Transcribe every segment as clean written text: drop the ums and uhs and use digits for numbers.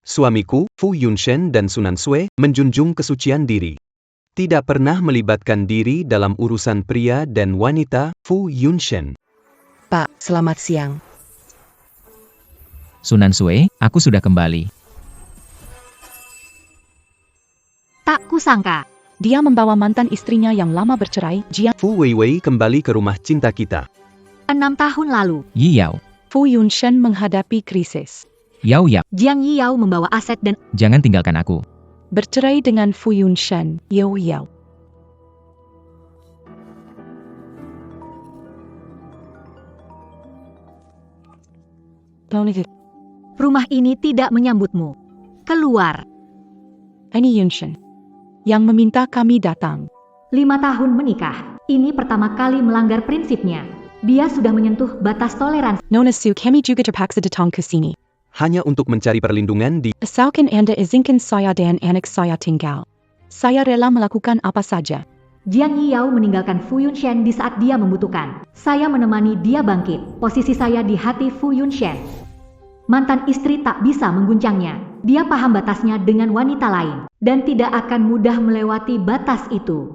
Suamiku, Fu Yunshen dan Sunan Sue, menjunjung kesucian diri. Tidak pernah melibatkan diri dalam urusan pria dan wanita, Fu Yunshen. Pak, selamat siang. Sunan Sue, aku sudah kembali. Tak kusangka. Dia membawa mantan istrinya yang lama bercerai, Jiang Fu Weiwei kembali ke rumah cinta kita. 6 tahun lalu, Yi Yao. Fu Yunshen menghadapi krisis. Yao Yao, Jiang Yiyao membawa aset dan jangan tinggalkan aku. Bercerai dengan Fu Yunshen, Yao Yao. rumah ini tidak menyambutmu. Keluar. Ini Yunshen yang meminta kami datang. 5 tahun menikah. Ini pertama kali melanggar prinsipnya. Dia sudah menyentuh batas toleransi. Nona Su kami juga terpaksa datang ke sini. Hanya untuk mencari perlindungan di... Asalkan Anda izinkan saya dan anak saya tinggal. Saya rela melakukan apa saja. Jiang Yiyao meninggalkan Fu Yunshen di saat dia membutuhkan. Saya menemani dia bangkit. Posisi saya di hati Fu Yunshen. Mantan istri tak bisa mengguncangnya. Dia paham batasnya dengan wanita lain. Dan tidak akan mudah melewati batas itu.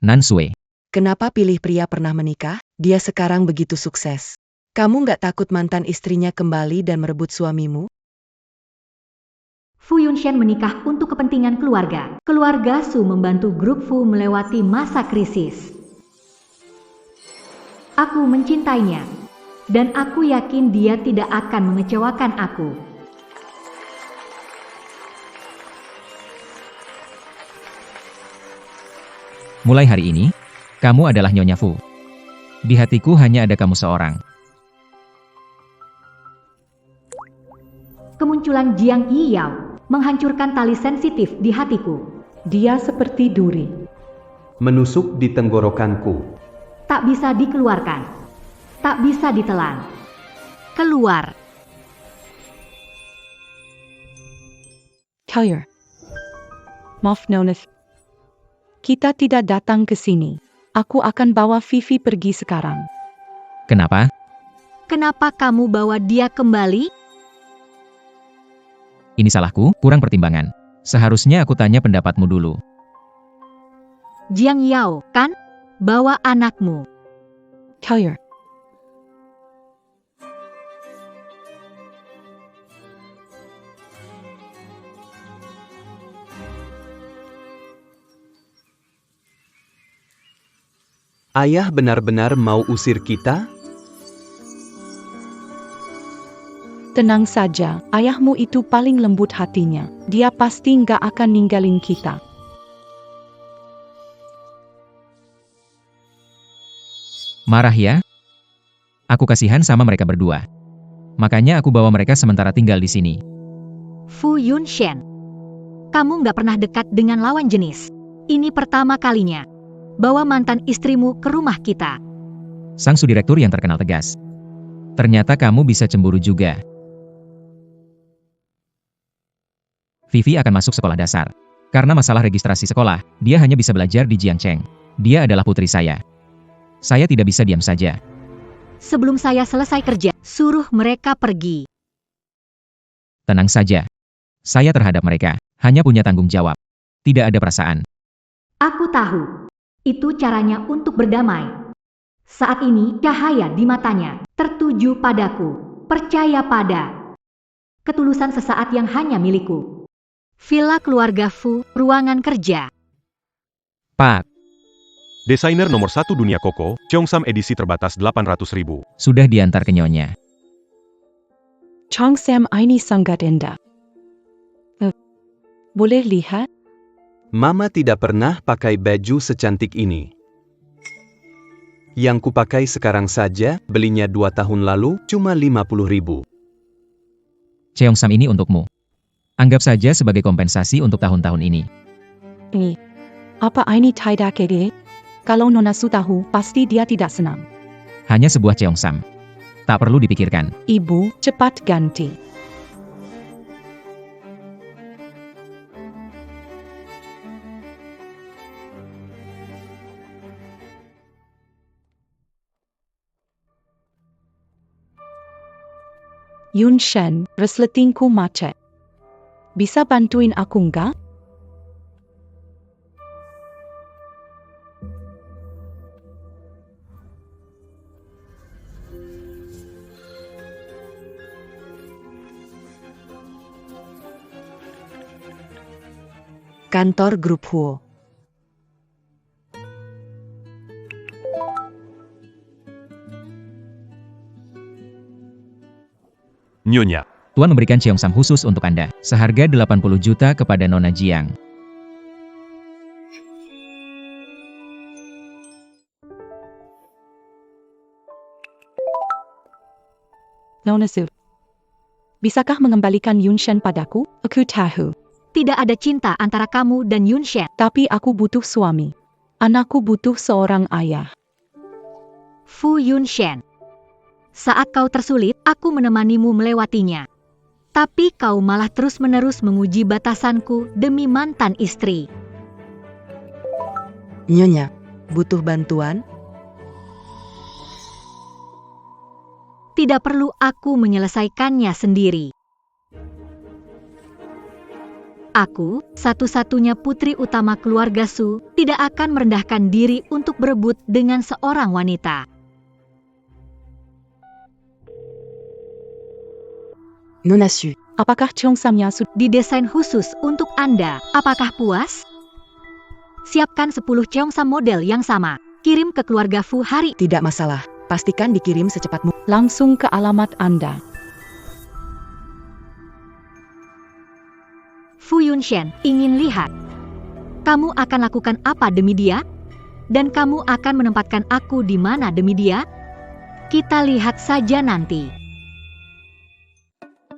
Nan Sue, Kenapa pilih pria pernah menikah? Dia sekarang begitu sukses. Kamu nggak takut mantan istrinya kembali dan merebut suamimu? Fu Yunshen menikah untuk kepentingan keluarga. Keluarga Su membantu grup Fu melewati masa krisis. Aku mencintainya. Dan aku yakin dia tidak akan mengecewakan aku. mulai hari ini, kamu adalah Nyonya Fu. Di hatiku hanya ada kamu seorang. Kemunculan Jiang Yiyao menghancurkan tali sensitif di hatiku. Dia seperti duri. menusuk di tenggorokanku. Tak bisa dikeluarkan. Tak bisa ditelan. Keluar. Kalian. Maaf Nona. Kita tidak datang ke sini. Aku akan bawa Vivi pergi sekarang. Kenapa? Kenapa kamu bawa dia kembali? Ini salahku, kurang pertimbangan. Seharusnya aku tanya pendapatmu dulu. Jiang Yao, kan? Bawa anakmu. Kalian. Ayah benar-benar mau usir kita? Tenang saja, ayahmu itu paling lembut hatinya. Dia pasti nggak akan ninggalin kita. Marah ya? Aku kasihan sama mereka berdua. Makanya aku bawa mereka sementara tinggal di sini. Fu Yunshen. Kamu nggak pernah dekat dengan lawan jenis. Ini pertama kalinya. Bawa mantan istrimu ke rumah kita. Sang Sudirektur yang terkenal tegas. Ternyata kamu bisa cemburu juga. Vivi akan masuk sekolah dasar. Karena masalah registrasi sekolah, dia hanya bisa belajar di Jiangcheng. Dia adalah putri saya. Saya tidak bisa diam saja. Sebelum saya selesai kerja, suruh mereka pergi. Tenang saja. Saya terhadap mereka hanya punya tanggung jawab. Tidak ada perasaan. Aku tahu. Itu caranya untuk berdamai. Saat ini, cahaya di matanya tertuju padaku. Percaya pada ketulusan sesaat yang hanya milikku. Villa keluarga Fu, ruangan kerja. Pak, Desainer nomor 1 dunia Koko, Cheongsam edisi terbatas 800.000. sudah diantar ke Nyonya. Chong Sam ini sangat indah. Boleh lihat? Mama tidak pernah pakai baju secantik ini. Yang kupakai sekarang saja, belinya 2 tahun lalu, cuma 50.000. Cheongsam ini untukmu. Anggap saja sebagai kompensasi untuk tahun-tahun ini. Ini. Apa ini tidak ide? Kalau Nona Su tahu, pasti dia tidak senang. Hanya sebuah Cheongsam. Tak perlu dipikirkan. Ibu, cepat ganti. Yunshen, resletingku macet. Bisa bantuin aku nggak? Kantor Grup Huo. Nyonya, Tuan memberikan Cheongsam khusus untuk Anda, seharga 80 juta kepada Nona Jiang. Nona Su, bisakah mengembalikan Yunshen padaku? Aku tahu. Tidak ada cinta antara kamu dan Yunshen. Tapi aku butuh suami. Anakku butuh seorang ayah. Fu Yunshen. Saat kau tersulit, aku menemanimu melewatinya. Tapi kau malah terus-menerus menguji batasanku demi mantan istri. Nyonya, butuh bantuan? Tidak perlu aku menyelesaikannya sendiri. Aku, satu-satunya putri utama keluarga Su, tidak akan merendahkan diri untuk berebut dengan seorang wanita. Nona Su, Apakah Cheongsamnya sudah? Didesain khusus untuk Anda. Apakah puas? Siapkan 10 Cheongsam model yang sama. Kirim ke keluarga Fu hari. tidak masalah. Pastikan dikirim secepat mungkin. Langsung ke alamat Anda. Fu Yunshen ingin lihat. Kamu akan lakukan apa demi dia? Dan kamu akan menempatkan aku di mana demi dia? Kita lihat saja nanti.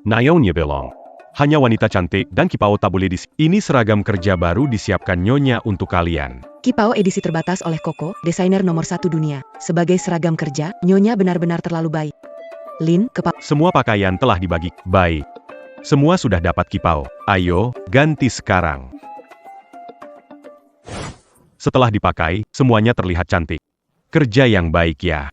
Naonya Belong. Hanya wanita cantik dan Kipao tak boleh Ini seragam kerja baru disiapkan Nyonya untuk kalian. Kipao edisi terbatas oleh Koko, desainer nomor 1 dunia. Sebagai seragam kerja, Nyonya benar-benar terlalu baik. Lin, Semua pakaian telah dibagi. Baik. Semua sudah dapat Kipao. Ayo, ganti sekarang. Setelah dipakai, semuanya terlihat cantik. Kerja yang baik ya.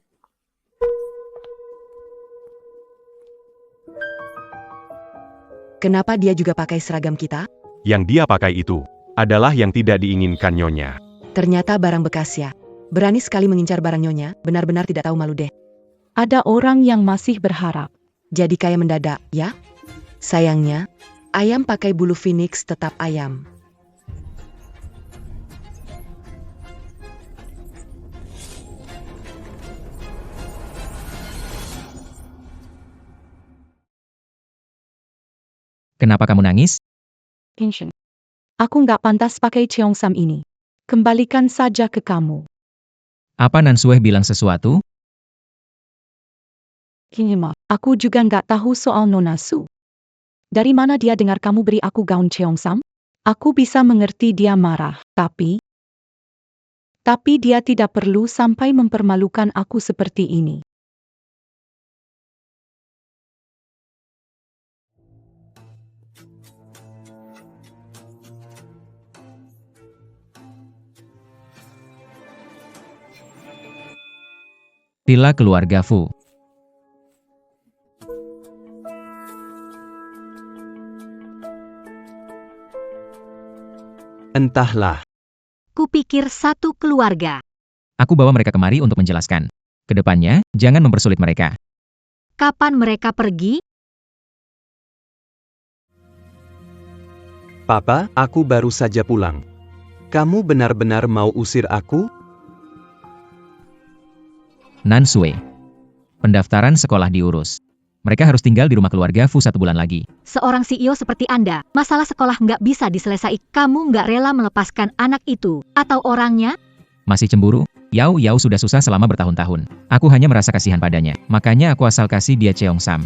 kenapa dia juga pakai seragam kita? Yang dia pakai itu adalah yang tidak diinginkan Nyonya. Ternyata barang bekas ya. Berani sekali mengincar barang Nyonya, benar-benar tidak tahu malu deh. Ada orang yang masih berharap. Jadi kaya mendadak, ya? Sayangnya, ayam pakai bulu phoenix tetap ayam. Kenapa kamu nangis? Yunshen. Aku nggak pantas pakai Cheongsam ini. Kembalikan saja ke kamu. Apa Nansue bilang sesuatu? Kinema, aku juga nggak tahu soal Nona Su. Dari mana dia dengar kamu beri aku gaun Cheongsam? Aku bisa mengerti dia marah, tapi dia tidak perlu sampai mempermalukan aku seperti ini. Villa keluarga Fu. Entahlah. Kupikir satu keluarga. Aku bawa mereka kemari untuk menjelaskan. Kedepannya, jangan mempersulit mereka. Kapan mereka pergi? Papa, aku baru saja pulang. Kamu benar-benar mau usir aku? Nansue. Pendaftaran sekolah diurus. Mereka harus tinggal di rumah keluarga Fu 1 bulan lagi. Seorang CEO seperti Anda, masalah sekolah nggak bisa diselesaikan. Kamu nggak rela melepaskan anak itu, atau orangnya? Masih cemburu? Yao sudah susah selama bertahun-tahun. Aku hanya merasa kasihan padanya. Makanya aku asal kasih dia Cheongsam.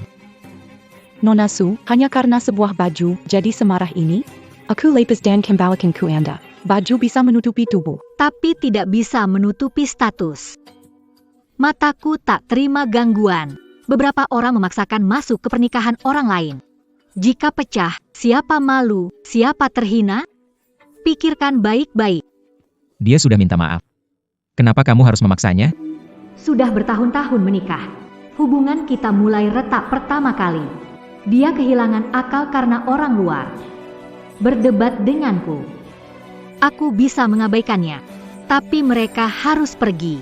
Nona Su, hanya karena sebuah baju, jadi semarah ini? Aku lepas dan kembalikan ku Anda. Baju bisa menutupi tubuh. Tapi tidak bisa menutupi status. Mataku tak terima gangguan. Beberapa orang memaksakan masuk ke pernikahan orang lain. Jika pecah, siapa malu, siapa terhina? Pikirkan baik-baik. Dia sudah minta maaf. Kenapa kamu harus memaksanya? Sudah bertahun-tahun menikah. Hubungan kita mulai retak pertama kali. Dia kehilangan akal karena orang luar. berdebat denganku. Aku bisa mengabaikannya, tapi mereka harus pergi.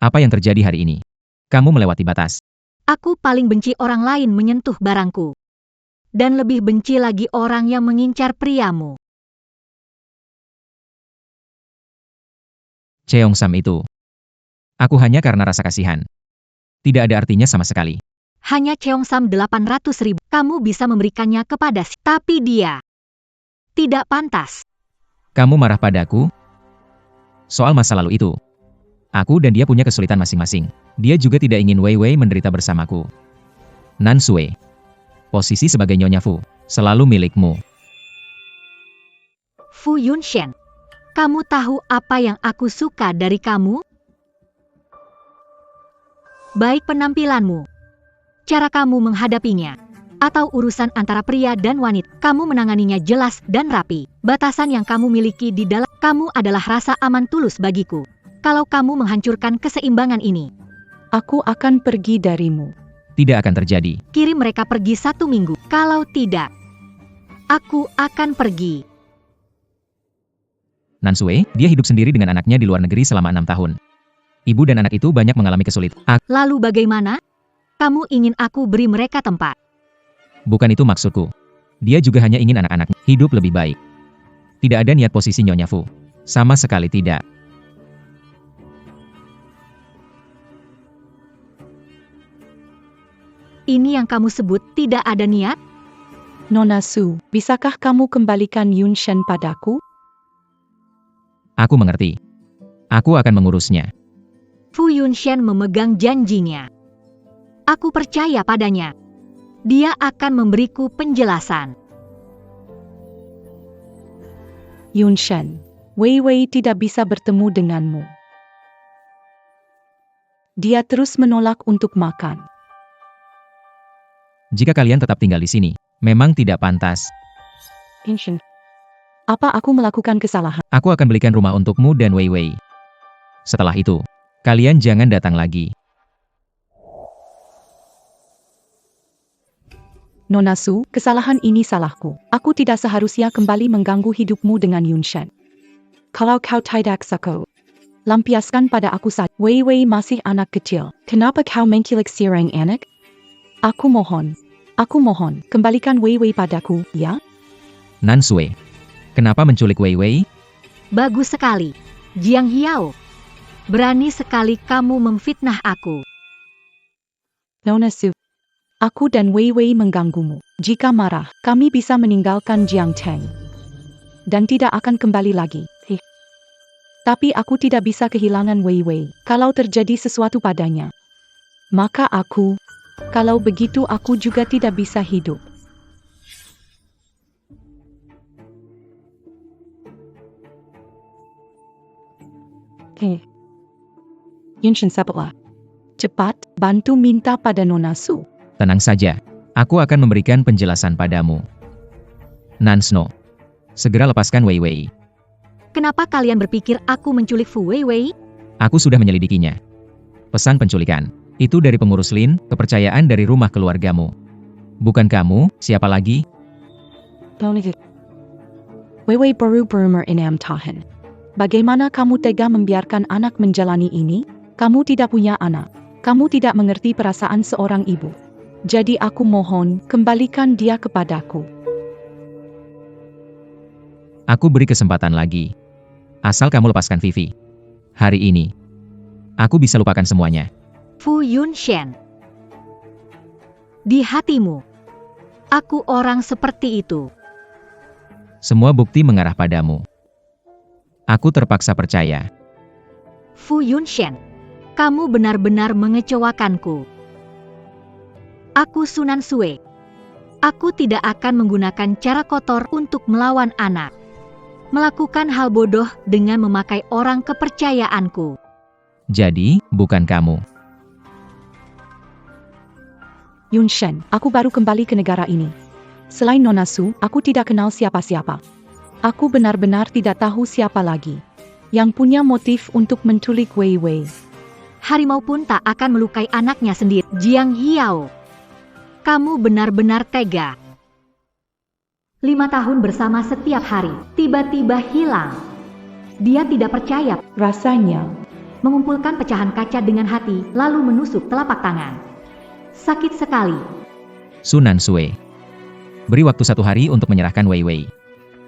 Apa yang terjadi hari ini? Kamu melewati batas. Aku paling benci orang lain menyentuh barangku. Dan lebih benci lagi orang yang mengincar priamu. Cheongsam itu. Aku hanya karena rasa kasihan. Tidak ada artinya sama sekali. Hanya Cheongsam 800.000. Kamu bisa memberikannya kepada tapi dia tidak pantas. Kamu marah padaku? Soal masa lalu itu. Aku dan dia punya kesulitan masing-masing. Dia juga tidak ingin Wei Wei menderita bersamaku. Nan Sui. Posisi sebagai Nyonya Fu, selalu milikmu. Fu Yunshen, kamu tahu apa yang aku suka dari kamu? Baik penampilanmu, cara kamu menghadapinya, atau urusan antara pria dan wanita, kamu menanganinya jelas dan rapi. Batasan yang kamu miliki di dalam kamu adalah rasa aman tulus bagiku. Kalau kamu menghancurkan keseimbangan ini, Aku akan pergi darimu. Tidak akan terjadi. kirim mereka pergi 1 minggu. Kalau tidak, aku akan pergi. Nan Sui, dia hidup sendiri dengan anaknya di luar negeri selama 6 tahun. Ibu dan anak itu banyak mengalami kesulitan. Lalu bagaimana? Kamu ingin aku beri mereka tempat? Bukan itu maksudku. Dia juga hanya ingin anak-anaknya hidup lebih baik. Tidak ada niat posisi Nyonya Fu. Sama sekali tidak. Ini yang kamu sebut tidak ada niat? Nona Su, bisakah kamu kembalikan Yunshen padaku? Aku mengerti. Aku akan mengurusnya. Fu Yunshen memegang janjinya. Aku percaya padanya. Dia akan memberiku penjelasan. Yunshen, Wei Wei tidak bisa bertemu denganmu. Dia terus menolak untuk makan. Jika kalian tetap tinggal di sini, memang tidak pantas. Yunshen, apa aku melakukan kesalahan? Aku akan belikan rumah untukmu dan Wei Wei. Setelah itu, kalian jangan datang lagi. Nona Su, kesalahan ini salahku. Aku tidak seharusnya kembali mengganggu hidupmu dengan Yunshen. Kalau kau tidak suka, lampiaskan pada aku saja. Wei Wei masih anak kecil. Kenapa kau menculik seorang anak? Aku mohon, kembalikan Wei Wei padaku, ya? Nan Sui, kenapa menculik Wei Wei? Bagus sekali, Jiang Hiao. Berani sekali kamu memfitnah aku. Nona Su, aku dan Wei Wei mengganggumu. Jika marah, kami bisa meninggalkan Jiangcheng. Dan tidak akan kembali lagi. Tapi aku tidak bisa kehilangan Wei Wei. Kalau terjadi sesuatu padanya, maka kalau begitu aku juga tidak bisa hidup. Yunshen sabarlah. Cepat, bantu minta pada Nona Su. Tenang saja, aku akan memberikan penjelasan padamu. Nan Snow, segera lepaskan Wei Wei. Kenapa kalian berpikir aku menculik Fu Wei Wei? Aku sudah menyelidikinya. Pesan penculikan. Itu dari pengurus Lin, kepercayaan dari rumah keluargamu. Bukan kamu, siapa lagi? Wei Wei baru berumur 6 tahun. Bagaimana kamu tega membiarkan anak menjalani ini? Kamu tidak punya anak. Kamu tidak mengerti perasaan seorang ibu. Jadi aku mohon, kembalikan dia kepadaku. Aku beri kesempatan lagi. Asal kamu lepaskan Vivi. Hari ini, aku bisa lupakan semuanya. Fu Yunshen. Di hatimu, aku orang seperti itu. Semua bukti mengarah padamu. Aku terpaksa percaya. Fu Yunshen, kamu benar-benar mengecewakanku. Aku Sunan Sui. Aku tidak akan menggunakan cara kotor untuk melawan anak. Melakukan hal bodoh dengan memakai orang kepercayaanku. Jadi, bukan kamu. Yunshen, aku baru kembali ke negara ini. Selain Nona Su, aku tidak kenal siapa-siapa. Aku benar-benar tidak tahu siapa lagi yang punya motif untuk menculik Wei Wei. Harimau pun tak akan melukai anaknya sendiri. Jiang Hiao, kamu benar-benar tega. 5 tahun bersama setiap hari, tiba-tiba hilang. Dia tidak percaya. Rasanya, Mengumpulkan pecahan kaca dengan hati, lalu menusuk telapak tangan. Sakit sekali. Su Nansue. Beri waktu 1 hari untuk menyerahkan Wei Wei.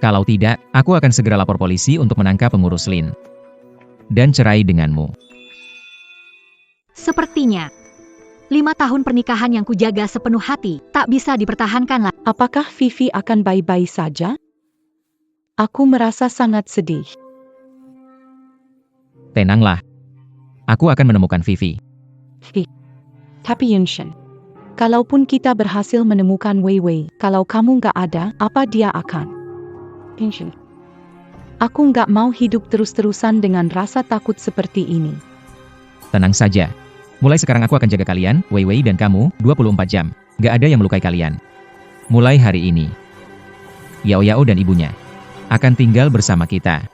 Kalau tidak, aku akan segera lapor polisi untuk menangkap pengurus Lin. Dan cerai denganmu. Sepertinya 5 tahun pernikahan yang kujaga sepenuh hati, tak bisa dipertahankan lagi. apakah Vivi akan baik-baik saja? Aku merasa sangat sedih. Tenanglah. Aku akan menemukan Vivi. Tapi Yunshen, kalaupun kita berhasil menemukan Wei Wei, kalau kamu nggak ada, apa dia akan? Yunshen, aku nggak mau hidup terus-terusan dengan rasa takut seperti ini. Tenang saja. Mulai sekarang aku akan jaga kalian, Wei Wei dan kamu, 24 jam. Gak ada yang melukai kalian. Mulai hari ini, Yao Yao dan ibunya akan tinggal bersama kita.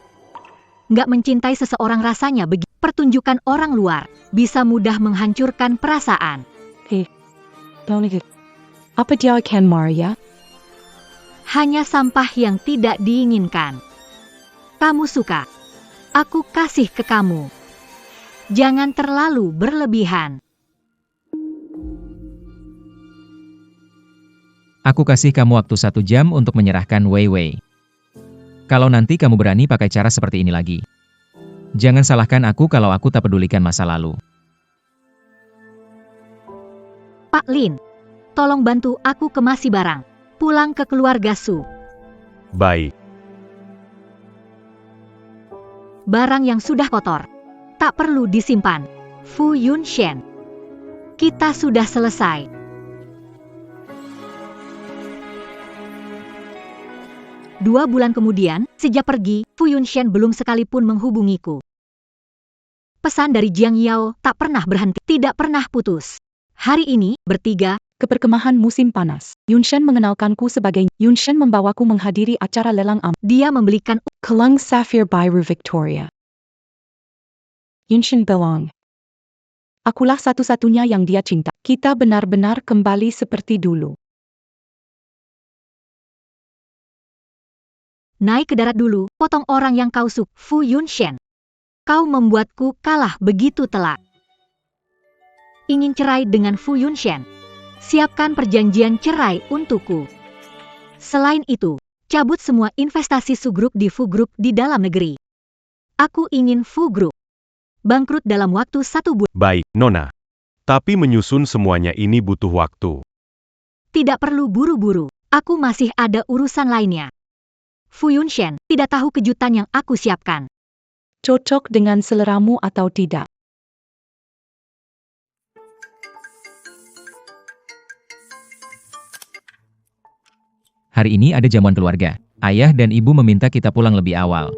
Nggak mencintai seseorang rasanya begitu. Pertunjukan orang luar bisa mudah menghancurkan perasaan. Apa dia akan marah? Hanya sampah yang tidak diinginkan. Kamu suka, aku kasih ke kamu. Jangan terlalu berlebihan. Aku kasih kamu waktu 1 jam untuk menyerahkan Wei Wei. Kalau nanti kamu berani pakai cara seperti ini lagi, jangan salahkan aku kalau aku tak pedulikan masa lalu. Pak Lin, tolong bantu aku kemasi barang. Pulang ke keluarga Su. Baik. Barang yang sudah kotor tak perlu disimpan. Fu Yunshen, kita sudah selesai. 2 bulan kemudian, sejak pergi, Fu Yunshen belum sekalipun menghubungiku. Pesan dari Jiang Yao tak pernah berhenti, tidak pernah putus. Hari ini, bertiga, Keberkemahan musim panas. Yunshen mengenalkanku sebagai Yunshen membawaku menghadiri acara lelang dia membelikan Kelang Sapphire Biru Victoria. Yunshen bilang, akulah satu-satunya yang dia cinta. Kita benar-benar kembali seperti dulu. naik ke darat dulu, potong orang yang kau suka. Fu Yunshen, kau membuatku kalah begitu telak. Ingin cerai dengan Fu Yunshen? Siapkan perjanjian cerai untukku. Selain itu, cabut semua investasi Su Group di Fu Group di dalam negeri. Aku ingin Fu Group bangkrut dalam waktu 1 bulan. Baik, Nona. Tapi menyusun semuanya ini butuh waktu. Tidak perlu buru-buru, aku masih ada urusan lainnya. Fu Yunshen tidak tahu kejutan yang aku siapkan. Cocok dengan seleramu atau tidak? Hari ini ada jamuan keluarga. Ayah dan ibu meminta kita pulang lebih awal.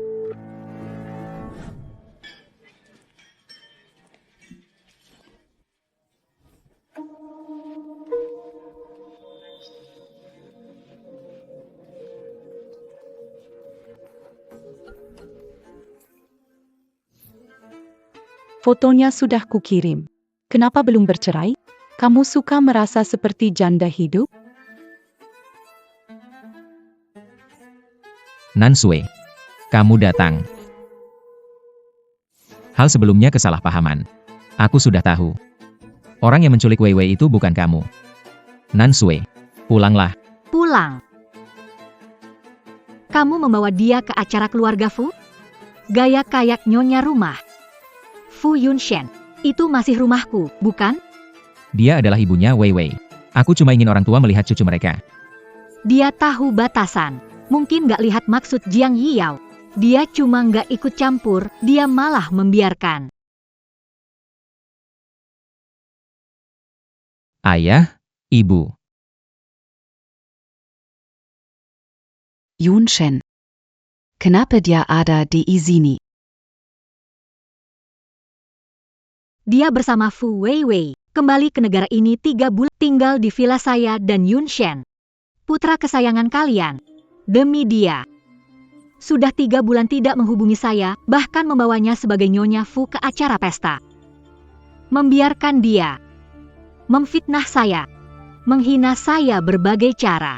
Fotonya sudah kukirim. Kenapa belum bercerai? Kamu suka merasa seperti janda hidup? Nansue, kamu datang. Hal sebelumnya kesalahpahaman. Aku sudah tahu. Orang yang menculik Wei Wei itu bukan kamu. Nansue, pulanglah. Pulang. Kamu membawa dia ke acara keluarga Fu? Gaya kayak nyonya rumah. Fu Yunshen, itu masih rumahku, bukan? Dia adalah ibunya Wei Wei. Aku cuma ingin orang tua melihat cucu mereka. Dia tahu batasan. Mungkin gak lihat maksud Jiang Yao. Dia cuma gak ikut campur, dia malah membiarkan. Ayah, ibu. Yunshen, kenapa dia ada di sini? Dia bersama Fu Weiwei, kembali ke negara ini 3 bulan, tinggal di villa saya dan Yunshen, putra kesayangan kalian. Demi dia. Sudah 3 bulan tidak menghubungi saya, bahkan membawanya sebagai Nyonya Fu ke acara pesta. Membiarkan dia memfitnah saya, menghina saya berbagai cara.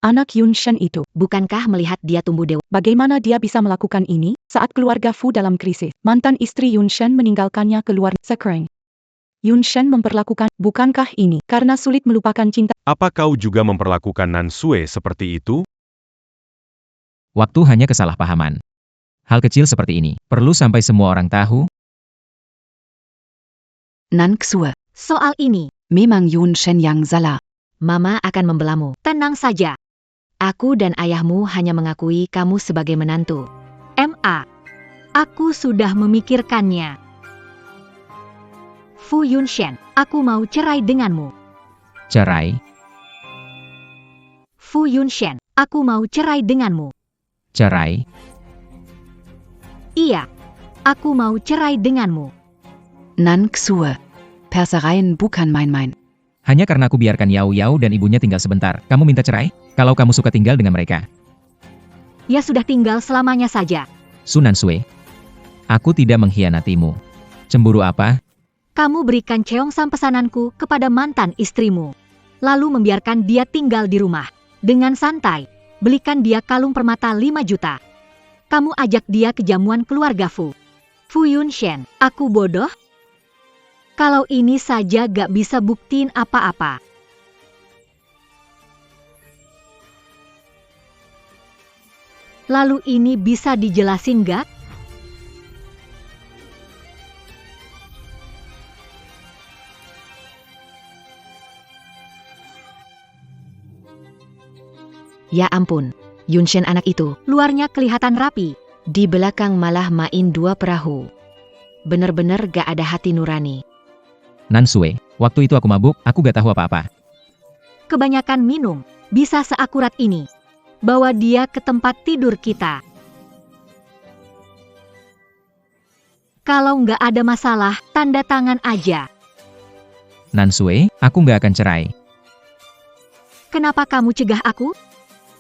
Anak Yunshen itu, Bukankah melihat dia tumbuh dewasa? bagaimana dia bisa melakukan ini saat keluarga Fu dalam krisis? Mantan istri Yunshen meninggalkannya keluar sekarang. Yunshen memperlakukan, bukankah ini karena sulit melupakan cinta? Apa kau juga memperlakukan Nan Sue seperti itu? Waktu hanya kesalahpahaman. Hal kecil seperti ini, perlu sampai semua orang tahu? Nan Xue, Soal ini, memang Yunshen yang salah. Mama akan membelamu. Tenang saja. Aku dan ayahmu hanya mengakui kamu sebagai menantu. Ma. Aku sudah memikirkannya. Fu Yunshen, aku mau cerai denganmu. Cerai? Fu Yunshen, aku mau cerai denganmu. Cerai? Iya. Aku mau cerai denganmu. Nan Xue, Persereien bukan main-main. Hanya karena aku biarkan Yao Yao dan ibunya tinggal sebentar, kamu minta cerai? Kalau kamu suka tinggal dengan mereka. Ya sudah tinggal selamanya saja. Sunan Sue. Aku tidak mengkhianatimu. Cemburu apa? Kamu berikan Cheongsam pesananku kepada mantan istrimu. Lalu membiarkan dia tinggal di rumah. Dengan santai. Belikan dia kalung permata 5 juta. Kamu ajak dia ke jamuan keluarga Fu. Fu Yunshen, aku bodoh? Kalau ini saja gak bisa buktiin apa-apa. Lalu ini bisa dijelasin gak? Ya ampun, Yunshen anak itu, luarnya kelihatan rapi. Di belakang malah main 2 perahu. Bener-bener gak ada hati nurani. Nan Sue, waktu itu aku mabuk, aku gak tahu apa-apa. Kebanyakan minum, bisa seakurat ini. Bawa dia ke tempat tidur kita. Kalau nggak ada masalah, tanda tangan aja. Nan Sue, aku gak akan cerai. Kenapa kamu cegah aku?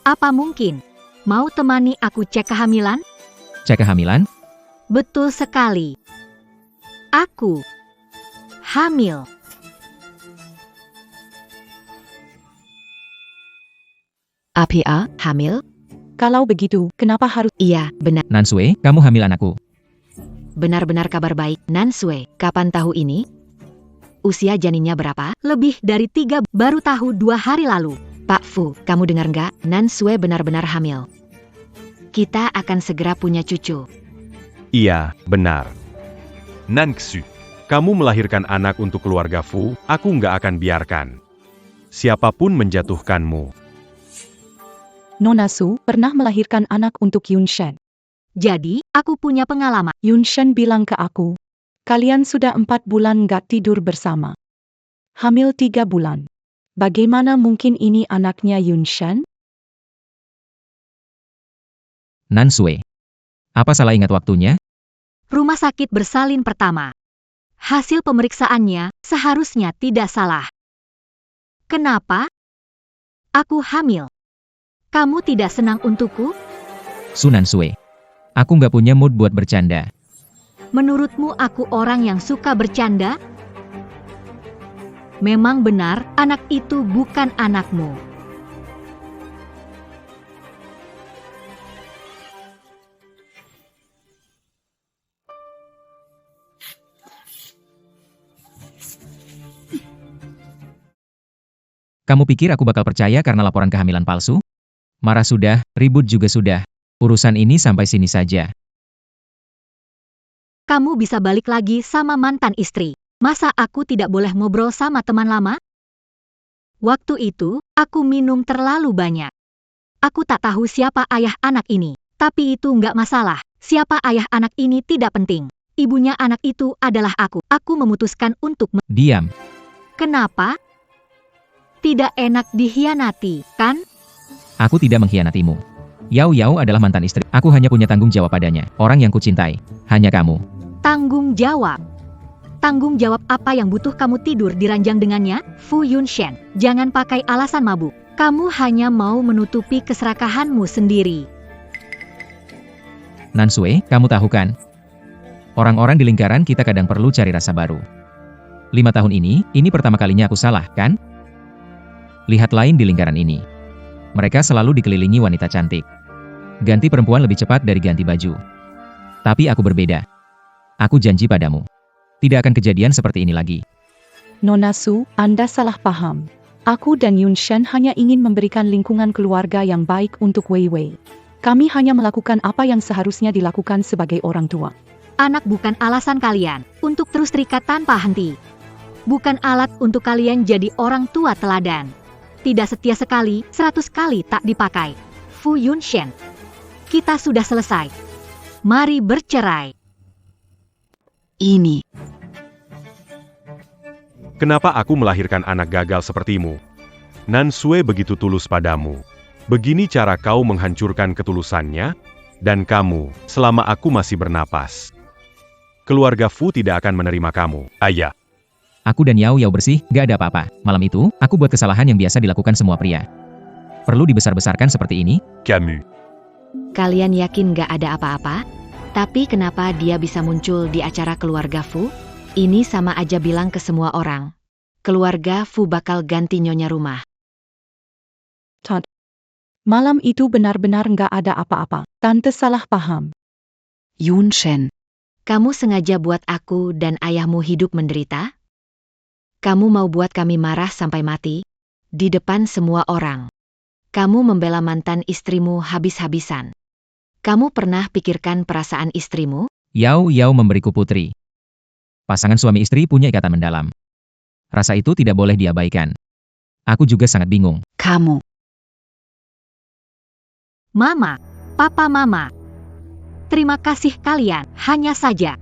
Apa mungkin? Mau temani aku cek kehamilan? Cek kehamilan? Betul sekali. Aku hamil. APA, Hamil? Kalau begitu, kenapa harus? Iya, benar. Nan Sue, kamu hamil anakku. Benar-benar kabar baik. Nan Sue, kapan tahu ini? Usia janinnya berapa? Lebih dari 3, baru tahu 2 hari lalu. Pak Fu, kamu dengar nggak? Nan Sue benar-benar hamil. Kita akan segera punya cucu. Iya, benar. Nan Xue, kamu melahirkan anak untuk keluarga Fu, aku nggak akan biarkan. Siapapun menjatuhkanmu. Nona Su pernah melahirkan anak untuk Yunshen. Jadi, aku punya pengalaman. Yunshen bilang ke aku, kalian sudah 4 bulan gak tidur bersama. Hamil 3 bulan. Bagaimana mungkin ini anaknya Yunshen? Nan Sue. Apa salah ingat waktunya? Rumah sakit bersalin pertama. Hasil pemeriksaannya seharusnya tidak salah. Kenapa? Aku hamil. Kamu tidak senang untukku? Sunan Sue. Aku nggak punya mood buat bercanda. Menurutmu aku orang yang suka bercanda? Memang benar, anak itu bukan anakmu. Kamu pikir aku bakal percaya karena laporan kehamilan palsu? Marah sudah, ribut juga sudah. Urusan ini sampai sini saja. Kamu bisa balik lagi sama mantan istri. Masa aku tidak boleh ngobrol sama teman lama? Waktu itu, aku minum terlalu banyak. Aku tak tahu siapa ayah anak ini. Tapi itu nggak masalah. Siapa ayah anak ini tidak penting. Ibunya anak itu adalah aku. Aku memutuskan untuk Diam. Kenapa? Tidak enak dikhianati, kan? Aku tidak mengkhianatimu. Yao Yao adalah mantan istri. Aku hanya punya tanggung jawab padanya. Orang yang kucintai. Hanya kamu. Tanggung jawab. Tanggung jawab apa yang butuh kamu tidur di ranjang dengannya? Fu Yunshen, jangan pakai alasan mabuk. Kamu hanya mau menutupi keserakahanmu sendiri. Nan Sue, kamu tahu kan? Orang-orang di lingkaran kita kadang perlu cari rasa baru. 5 tahun ini pertama kalinya aku salah, kan? Lihat lain di lingkaran ini. Mereka selalu dikelilingi wanita cantik. Ganti perempuan lebih cepat dari ganti baju. Tapi aku berbeda. Aku janji padamu. Tidak akan kejadian seperti ini lagi. Nona Su, Anda salah paham. Aku dan Yun Shen hanya ingin memberikan lingkungan keluarga yang baik untuk Wei Wei. Kami hanya melakukan apa yang seharusnya dilakukan sebagai orang tua. Anak bukan alasan kalian untuk terus terikat tanpa henti. Bukan alat untuk kalian jadi orang tua teladan. Tidak setia sekali, 100 kali tak dipakai. Fu Yunshen, kita sudah selesai. Mari bercerai. Ini. Kenapa aku melahirkan anak gagal sepertimu? Nan Sue begitu tulus padamu. Begini cara kau menghancurkan ketulusannya, dan kamu, selama aku masih bernapas. Keluarga Fu tidak akan menerima kamu, ayah. Aku dan Yao bersih, gak ada apa-apa. Malam itu, aku buat kesalahan yang biasa dilakukan semua pria. Perlu dibesar-besarkan seperti ini? Kamu. Kalian yakin gak ada apa-apa? Tapi kenapa dia bisa muncul di acara keluarga Fu? Ini sama aja bilang ke semua orang. Keluarga Fu bakal ganti nyonya rumah. Todd. Malam itu benar-benar nggak ada apa-apa. Tante salah paham. Yun Shen. Kamu sengaja buat aku dan ayahmu hidup menderita? Kamu mau buat kami marah sampai mati? Di depan semua orang. Kamu membela mantan istrimu habis-habisan. Kamu pernah pikirkan perasaan istrimu? Yao memberiku putri. Pasangan suami istri punya ikatan mendalam. Rasa itu tidak boleh diabaikan. Aku juga sangat bingung. Kamu. Mama, Papa Mama. Terima kasih kalian, hanya saja.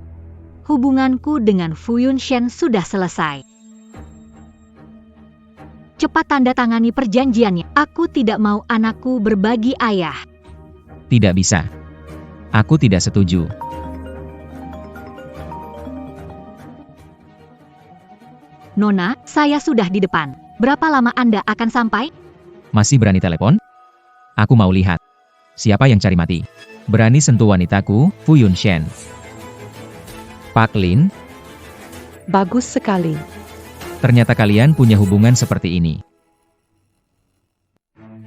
Hubunganku dengan Fu Yunshen sudah selesai. Cepat tanda tangani perjanjiannya. Aku tidak mau anakku berbagi ayah. Tidak bisa. Aku tidak setuju. Nona, saya sudah di depan. Berapa lama Anda akan sampai? Masih berani telepon? Aku mau lihat. Siapa yang cari mati? Berani sentuh wanitaku, Fu Yunshen. Pak Lin, Bagus sekali. ternyata kalian punya hubungan seperti ini.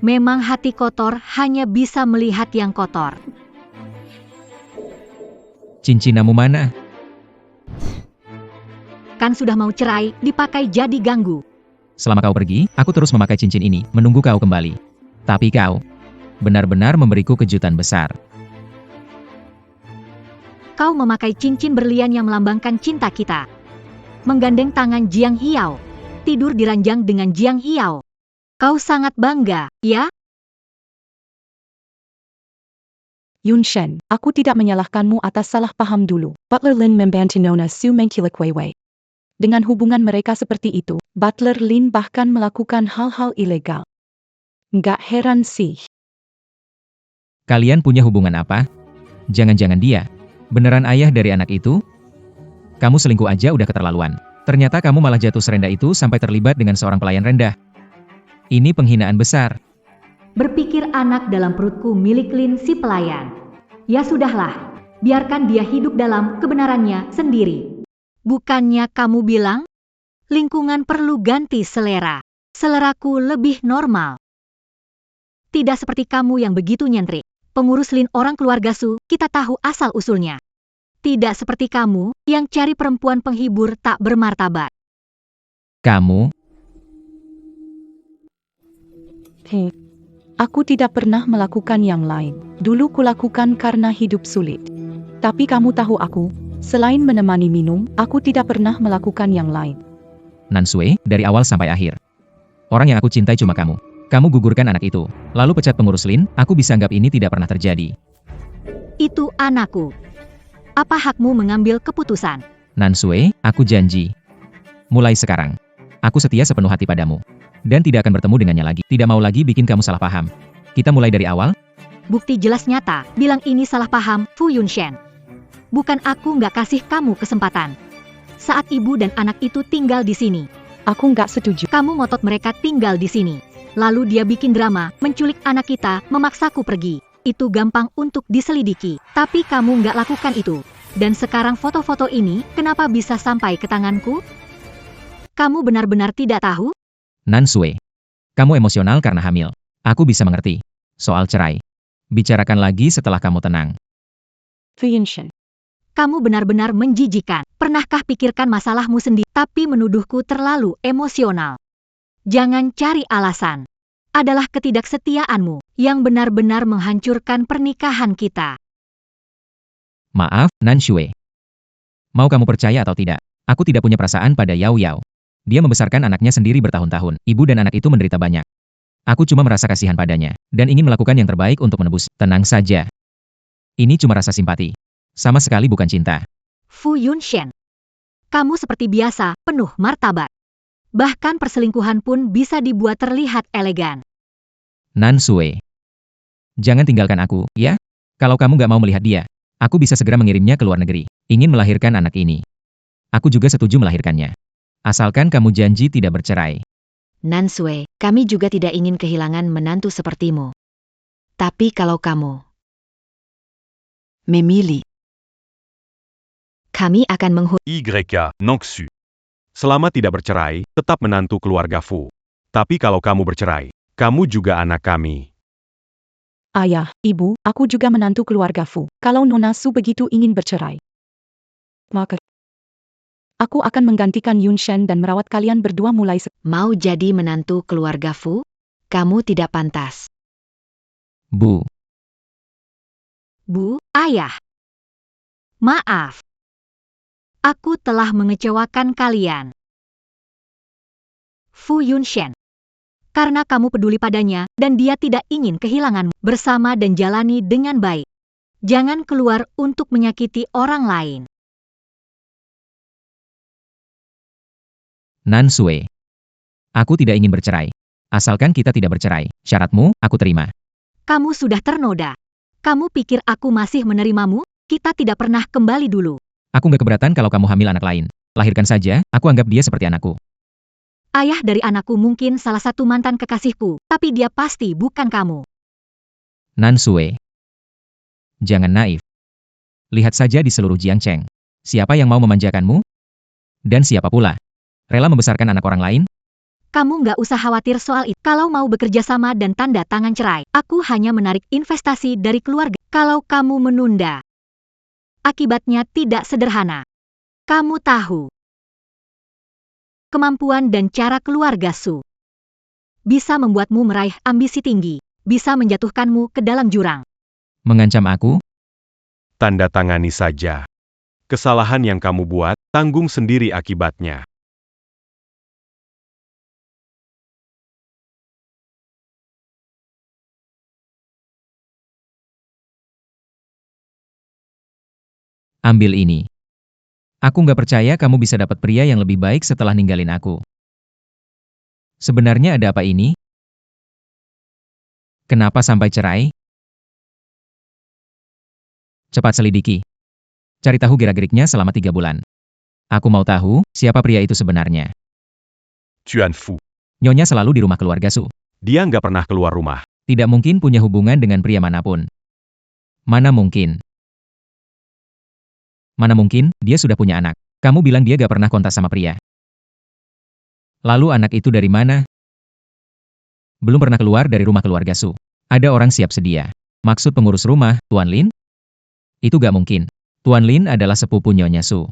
Memang hati kotor hanya bisa melihat yang kotor. Cincinamu mana? Kan sudah mau cerai, dipakai jadi ganggu. Selama kau pergi, aku terus memakai cincin ini, menunggu kau kembali. Tapi kau benar-benar memberiku kejutan besar. Kau memakai cincin berlian yang melambangkan cinta kita. Menggandeng tangan Jiang Hiao. Tidur di ranjang dengan Jiang Hiao. Kau sangat bangga, ya? Yun Shen, aku tidak menyalahkanmu atas salah paham dulu. Butler Lin membantu Nona Su mengkilik Wei Wei. Dengan hubungan mereka seperti itu, Butler Lin bahkan melakukan hal-hal ilegal. Nggak heran sih. Kalian punya hubungan apa? Jangan-jangan dia beneran ayah dari anak itu? Kamu selingkuh aja udah keterlaluan. Ternyata kamu malah jatuh serendah itu sampai terlibat dengan seorang pelayan rendah. Ini penghinaan besar. Berpikir anak dalam perutku milik Lin si pelayan. Ya sudahlah, biarkan dia hidup dalam kebenarannya sendiri. Bukannya kamu bilang, lingkungan perlu ganti selera. Seleraku lebih normal. Tidak seperti kamu yang begitu nyentrik. Pengurus Lin orang keluarga Su, kita tahu asal-usulnya. Tidak seperti kamu, yang cari perempuan penghibur tak bermartabat. Kamu, Hei, aku tidak pernah melakukan yang lain. Dulu kulakukan karena hidup sulit. Tapi kamu tahu aku, selain menemani minum, aku tidak pernah melakukan yang lain. Nan Sue, dari awal sampai akhir. Orang yang aku cintai cuma kamu. Kamu gugurkan anak itu, lalu pecat pengurus Lin, aku bisa anggap ini tidak pernah terjadi. Itu anakku. Apa hakmu mengambil keputusan? Nan Sue, aku janji. Mulai sekarang, aku setia sepenuh hati padamu. Dan tidak akan bertemu dengannya lagi. Tidak mau lagi bikin kamu salah paham. Kita mulai dari awal? Bukti jelas nyata, bilang ini salah paham, Fu Yunshen. Bukan aku nggak kasih kamu kesempatan. Saat ibu dan anak itu tinggal di sini. Aku nggak setuju. Kamu ngotot mereka tinggal di sini. Lalu dia bikin drama, menculik anak kita, memaksaku pergi. Itu gampang untuk diselidiki. Tapi kamu nggak lakukan itu. Dan sekarang foto-foto ini, kenapa bisa sampai ke tanganku? Kamu benar-benar tidak tahu? Nan Sue. Kamu emosional karena hamil. Aku bisa mengerti. Soal cerai. Bicarakan lagi setelah kamu tenang. Fu Yunshen. Kamu benar-benar menjijikan. Pernahkah pikirkan masalahmu sendiri, tapi menuduhku terlalu emosional? Jangan cari alasan. Adalah ketidaksetiaanmu yang benar-benar menghancurkan pernikahan kita. Maaf, Nan Sue. Mau kamu percaya atau tidak, aku tidak punya perasaan pada Yao Yao. Dia membesarkan anaknya sendiri bertahun-tahun. Ibu dan anak itu menderita banyak. Aku cuma merasa kasihan padanya, dan ingin melakukan yang terbaik untuk menebus. Tenang saja. Ini cuma rasa simpati. Sama sekali bukan cinta. Fu Yunshen. Kamu seperti biasa, penuh martabat. Bahkan perselingkuhan pun bisa dibuat terlihat elegan. Nan Sue. Jangan tinggalkan aku, ya? Kalau kamu gak mau melihat dia, aku bisa segera mengirimnya ke luar negeri. Ingin melahirkan anak ini. Aku juga setuju melahirkannya. Asalkan kamu janji tidak bercerai. Nan Sue, kami juga tidak ingin kehilangan menantu sepertimu. Tapi kalau kamu memilih, kami akan YK, Noksu. Selama tidak bercerai, tetap menantu keluarga Fu. Tapi kalau kamu bercerai, kamu juga anak kami. Ayah, ibu, aku juga menantu keluarga Fu. Kalau Nona Su begitu ingin bercerai, maka aku akan menggantikan Yunshen dan merawat kalian berdua mulai sekarang. mau jadi menantu keluarga Fu? Kamu tidak pantas. Bu. Bu, ayah. Maaf. Aku telah mengecewakan kalian. Fu Yunshen. Karena kamu peduli padanya, dan dia tidak ingin kehilanganmu bersama dan jalani dengan baik. Jangan keluar untuk menyakiti orang lain. Nan Sue. Aku tidak ingin bercerai. Asalkan kita tidak bercerai. Syaratmu, aku terima. Kamu sudah ternoda. Kamu pikir aku masih menerimamu? Kita tidak pernah kembali dulu. Aku gak keberatan kalau kamu hamil anak lain. Lahirkan saja, aku anggap dia seperti anakku. Ayah dari anakku mungkin salah satu mantan kekasihku, tapi dia pasti bukan kamu. Nan Sue. Jangan naif. Lihat saja di seluruh Jiangcheng. Siapa yang mau memanjakanmu? Dan siapa pula? Rela membesarkan anak orang lain? Kamu nggak usah khawatir soal itu. Kalau mau bekerja sama dan tanda tangan cerai, aku hanya menarik investasi dari keluarga. Kalau kamu menunda, akibatnya tidak sederhana. Kamu tahu kemampuan dan cara keluarga Su bisa membuatmu meraih ambisi tinggi, bisa menjatuhkanmu ke dalam jurang. Mengancam aku? Tanda tangani saja. Kesalahan yang kamu buat, tanggung sendiri akibatnya. Ambil ini. Aku nggak percaya kamu bisa dapat pria yang lebih baik setelah ninggalin aku. Sebenarnya ada apa ini? Kenapa sampai cerai? Cepat selidiki. Cari tahu gerak-geriknya selama 3 bulan. Aku mau tahu, siapa pria itu sebenarnya. Tuan Fu. Nyonya selalu di rumah keluarga Su. Dia nggak pernah keluar rumah. Tidak mungkin punya hubungan dengan pria manapun. Mana mungkin? Mana mungkin, dia sudah punya anak. Kamu bilang dia gak pernah kontak sama pria. Lalu anak itu dari mana? Belum pernah keluar dari rumah keluarga Su. Ada orang siap sedia. Maksud pengurus rumah, Tuan Lin? Itu gak mungkin. Tuan Lin adalah sepupu Nyonya Su.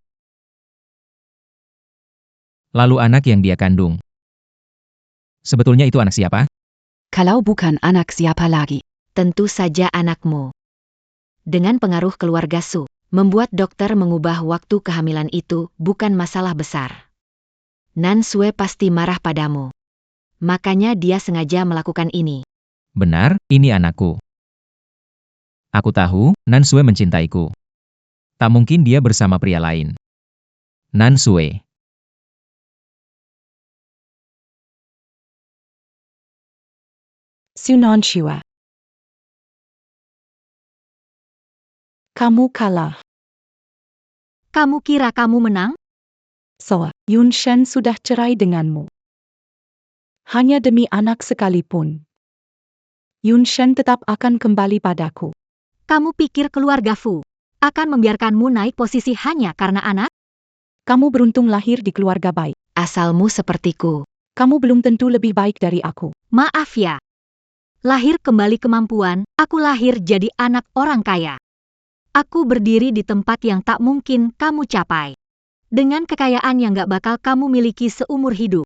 Lalu anak yang dia kandung. Sebetulnya itu anak siapa? kalau bukan anak siapa lagi. Tentu saja anakmu. Dengan pengaruh keluarga Su, membuat dokter mengubah waktu kehamilan itu bukan masalah besar. Nan Sue pasti marah padamu. Makanya dia sengaja melakukan ini. Benar, ini anakku. Aku tahu, Nan Sue mencintaiku. Tak mungkin dia bersama pria lain. Nan Sue. Sunan Shua. Kamu kalah. Kamu kira kamu menang? Soa, Yunshen sudah cerai denganmu. Hanya demi anak sekalipun. Yunshen tetap akan kembali padaku. Kamu pikir keluarga Fu akan membiarkanmu naik posisi hanya karena anak? Kamu beruntung lahir di keluarga baik. Asalmu sepertiku. Kamu belum tentu lebih baik dari aku. Maaf ya. Lahir kembali kemampuan, aku lahir jadi anak orang kaya. Aku berdiri di tempat yang tak mungkin kamu capai. Dengan kekayaan yang gak bakal kamu miliki seumur hidup.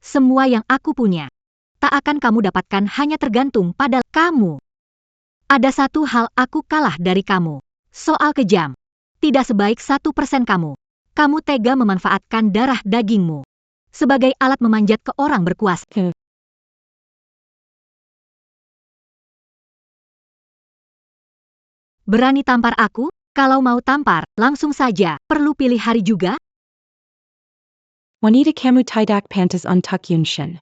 Semua yang aku punya, tak akan kamu dapatkan hanya tergantung pada kamu. Ada satu hal aku kalah dari kamu. Soal kejam. Tidak sebaik 1% kamu. Kamu tega memanfaatkan darah dagingmu sebagai alat memanjat ke orang berkuasa. Berani tampar aku? Kalau mau tampar, langsung saja. Perlu pilih hari juga? Wanita kamu tidak pantas untuk Yunshen.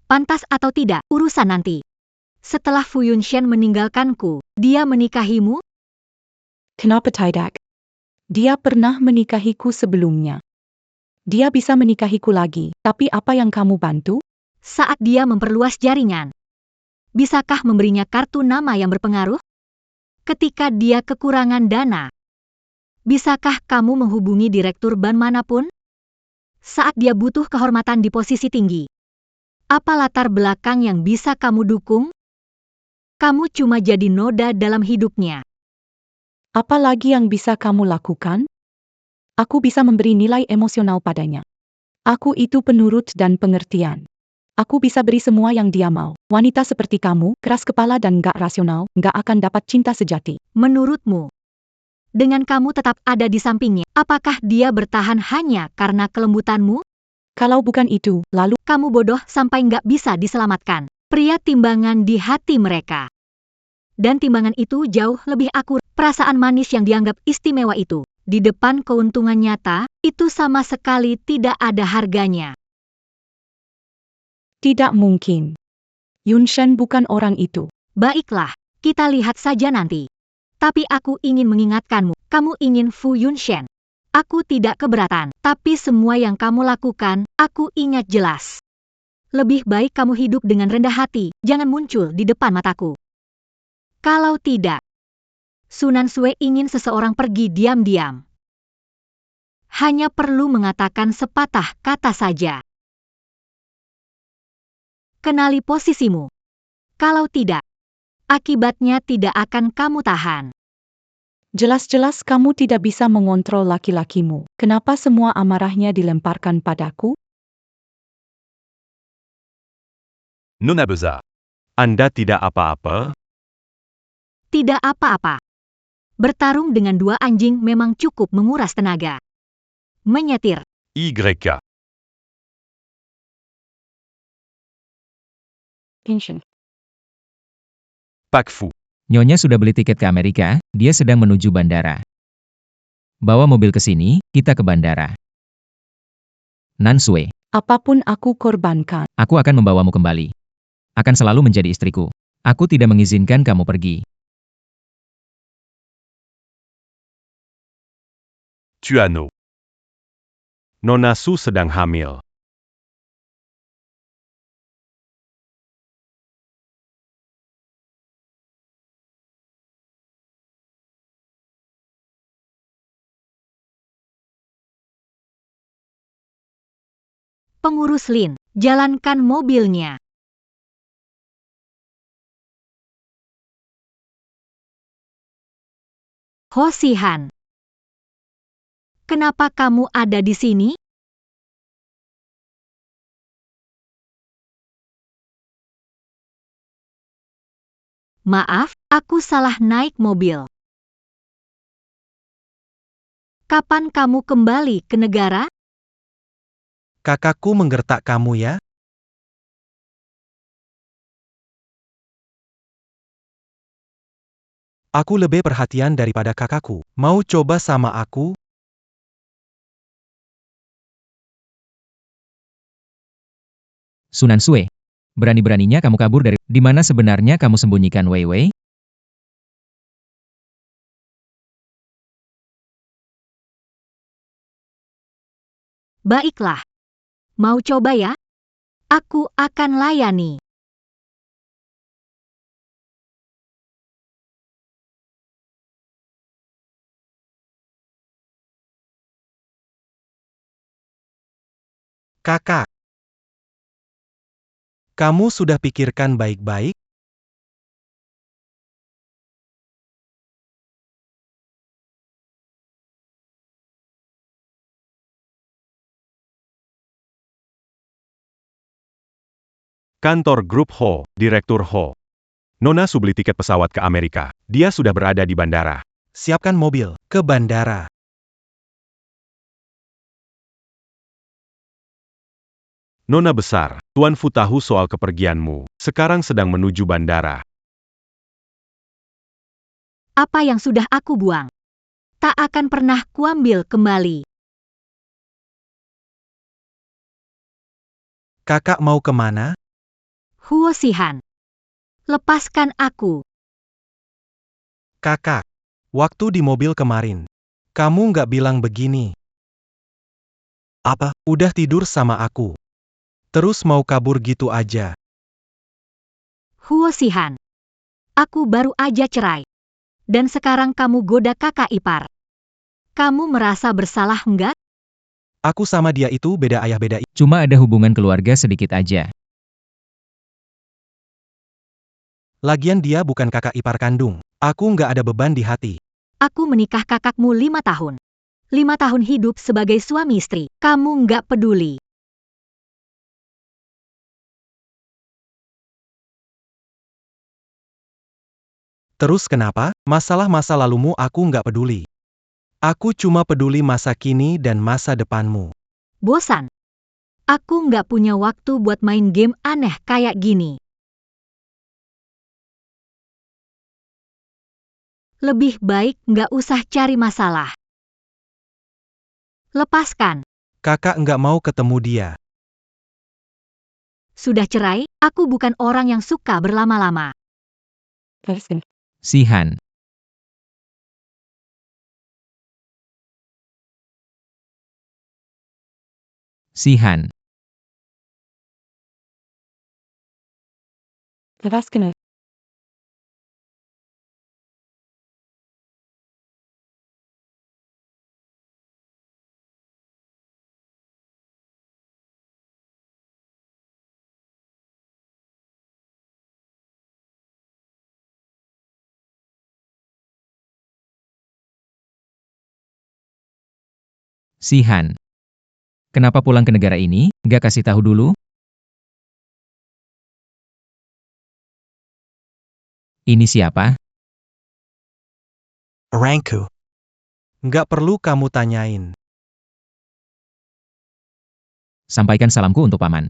Pantas atau tidak, urusan nanti. Setelah Fu Yunshen meninggalkanku, dia menikahimu? Kenapa tidak? Dia pernah menikahiku sebelumnya. Dia bisa menikahiku lagi, tapi apa yang kamu bantu? Saat dia memperluas jaringan. Bisakah memberinya kartu nama yang berpengaruh? Ketika dia kekurangan dana. Bisakah kamu menghubungi direktur bank manapun? Saat dia butuh kehormatan di posisi tinggi. Apa latar belakang yang bisa kamu dukung? Kamu cuma jadi noda dalam hidupnya. Apa lagi yang bisa kamu lakukan? Aku bisa memberi nilai emosional padanya. Aku itu penurut dan pengertian. Aku bisa beri semua yang dia mau. Wanita seperti kamu, keras kepala dan gak rasional, gak akan dapat cinta sejati. Menurutmu, dengan kamu tetap ada di sampingnya, apakah dia bertahan hanya karena kelembutanmu? Kalau bukan itu, lalu Kamu bodoh sampai nggak bisa diselamatkan. Pria timbangan di hati mereka. Dan timbangan itu jauh lebih akur. Perasaan manis yang dianggap istimewa itu, di depan keuntungan nyata, itu sama sekali tidak ada harganya. tidak mungkin. Yunshen bukan orang itu. Baiklah, kita lihat saja nanti. Tapi aku ingin mengingatkanmu, kamu ingin Fu Yunshen. Aku tidak keberatan, tapi semua yang kamu lakukan, aku ingat jelas. Lebih baik kamu hidup dengan rendah hati, jangan muncul di depan mataku. Kalau tidak, Sunan Sue ingin seseorang pergi diam-diam. Hanya perlu mengatakan sepatah kata saja. Kenali posisimu. Kalau tidak, akibatnya tidak akan kamu tahan. Jelas-jelas kamu tidak bisa mengontrol laki-lakimu. Kenapa semua amarahnya dilemparkan padaku? Nona besar. Anda tidak apa-apa? Tidak apa-apa. Bertarung dengan dua anjing memang cukup menguras tenaga. Menyetir. YK. Yunshen. Pak Fu. Nyonya sudah beli tiket ke Amerika, dia sedang menuju bandara. Bawa mobil ke sini, kita ke bandara. Nan Sue, Apapun aku korbankan. aku akan membawamu kembali. Akan selalu menjadi istriku. Aku tidak mengizinkan kamu pergi. Tuano. Nona Su sedang hamil. Pengurus Lin, jalankan mobilnya. Hosihan. Kenapa kamu ada di sini? Maaf, aku salah naik mobil. Kapan kamu kembali ke negara? Kakakku menggertak kamu ya? Aku lebih perhatian daripada kakakku. Mau coba sama aku? Sunan Sue, berani-beraninya kamu kabur dari... Di mana sebenarnya kamu sembunyikan Wei Wei? Baiklah. Mau coba ya? Aku akan layani. Kakak. Kamu sudah pikirkan baik-baik? Kantor Grup Ho, Direktur Ho. Nona Su beli tiket pesawat ke Amerika. Dia sudah berada di bandara. Siapkan mobil, ke bandara. Nona besar, Tuan Fu tahu soal kepergianmu. Sekarang sedang menuju bandara. Apa yang sudah aku buang? Tak akan pernah kuambil kembali. Kakak mau kemana? Huo Sihan. Lepaskan aku. Kakak. Waktu di mobil kemarin. Kamu nggak bilang begini. Apa? Udah tidur sama aku. Terus mau kabur gitu aja. Huo Sihan. Aku baru aja cerai. Dan sekarang kamu goda kakak ipar. Kamu merasa bersalah enggak? Aku sama dia itu beda ayah beda ibu. Cuma ada hubungan keluarga sedikit aja. Lagian dia bukan kakak ipar kandung. Aku nggak ada beban di hati. Aku menikah kakakmu 5 tahun. 5 tahun hidup sebagai suami istri. Kamu nggak peduli. Terus kenapa? Masalah masa lalumu aku nggak peduli. Aku cuma peduli masa kini dan masa depanmu. Bosan. Aku nggak punya waktu buat main game aneh kayak gini. Lebih baik nggak usah cari masalah. Lepaskan. Kakak nggak mau ketemu dia. Sudah cerai, aku bukan orang yang suka berlama-lama. Sihan. Sihan. Sihan. Kenapa pulang ke negara ini? Nggak kasih tahu dulu? Ini siapa? Orangku. Nggak perlu kamu tanyain. Sampaikan salamku untuk paman.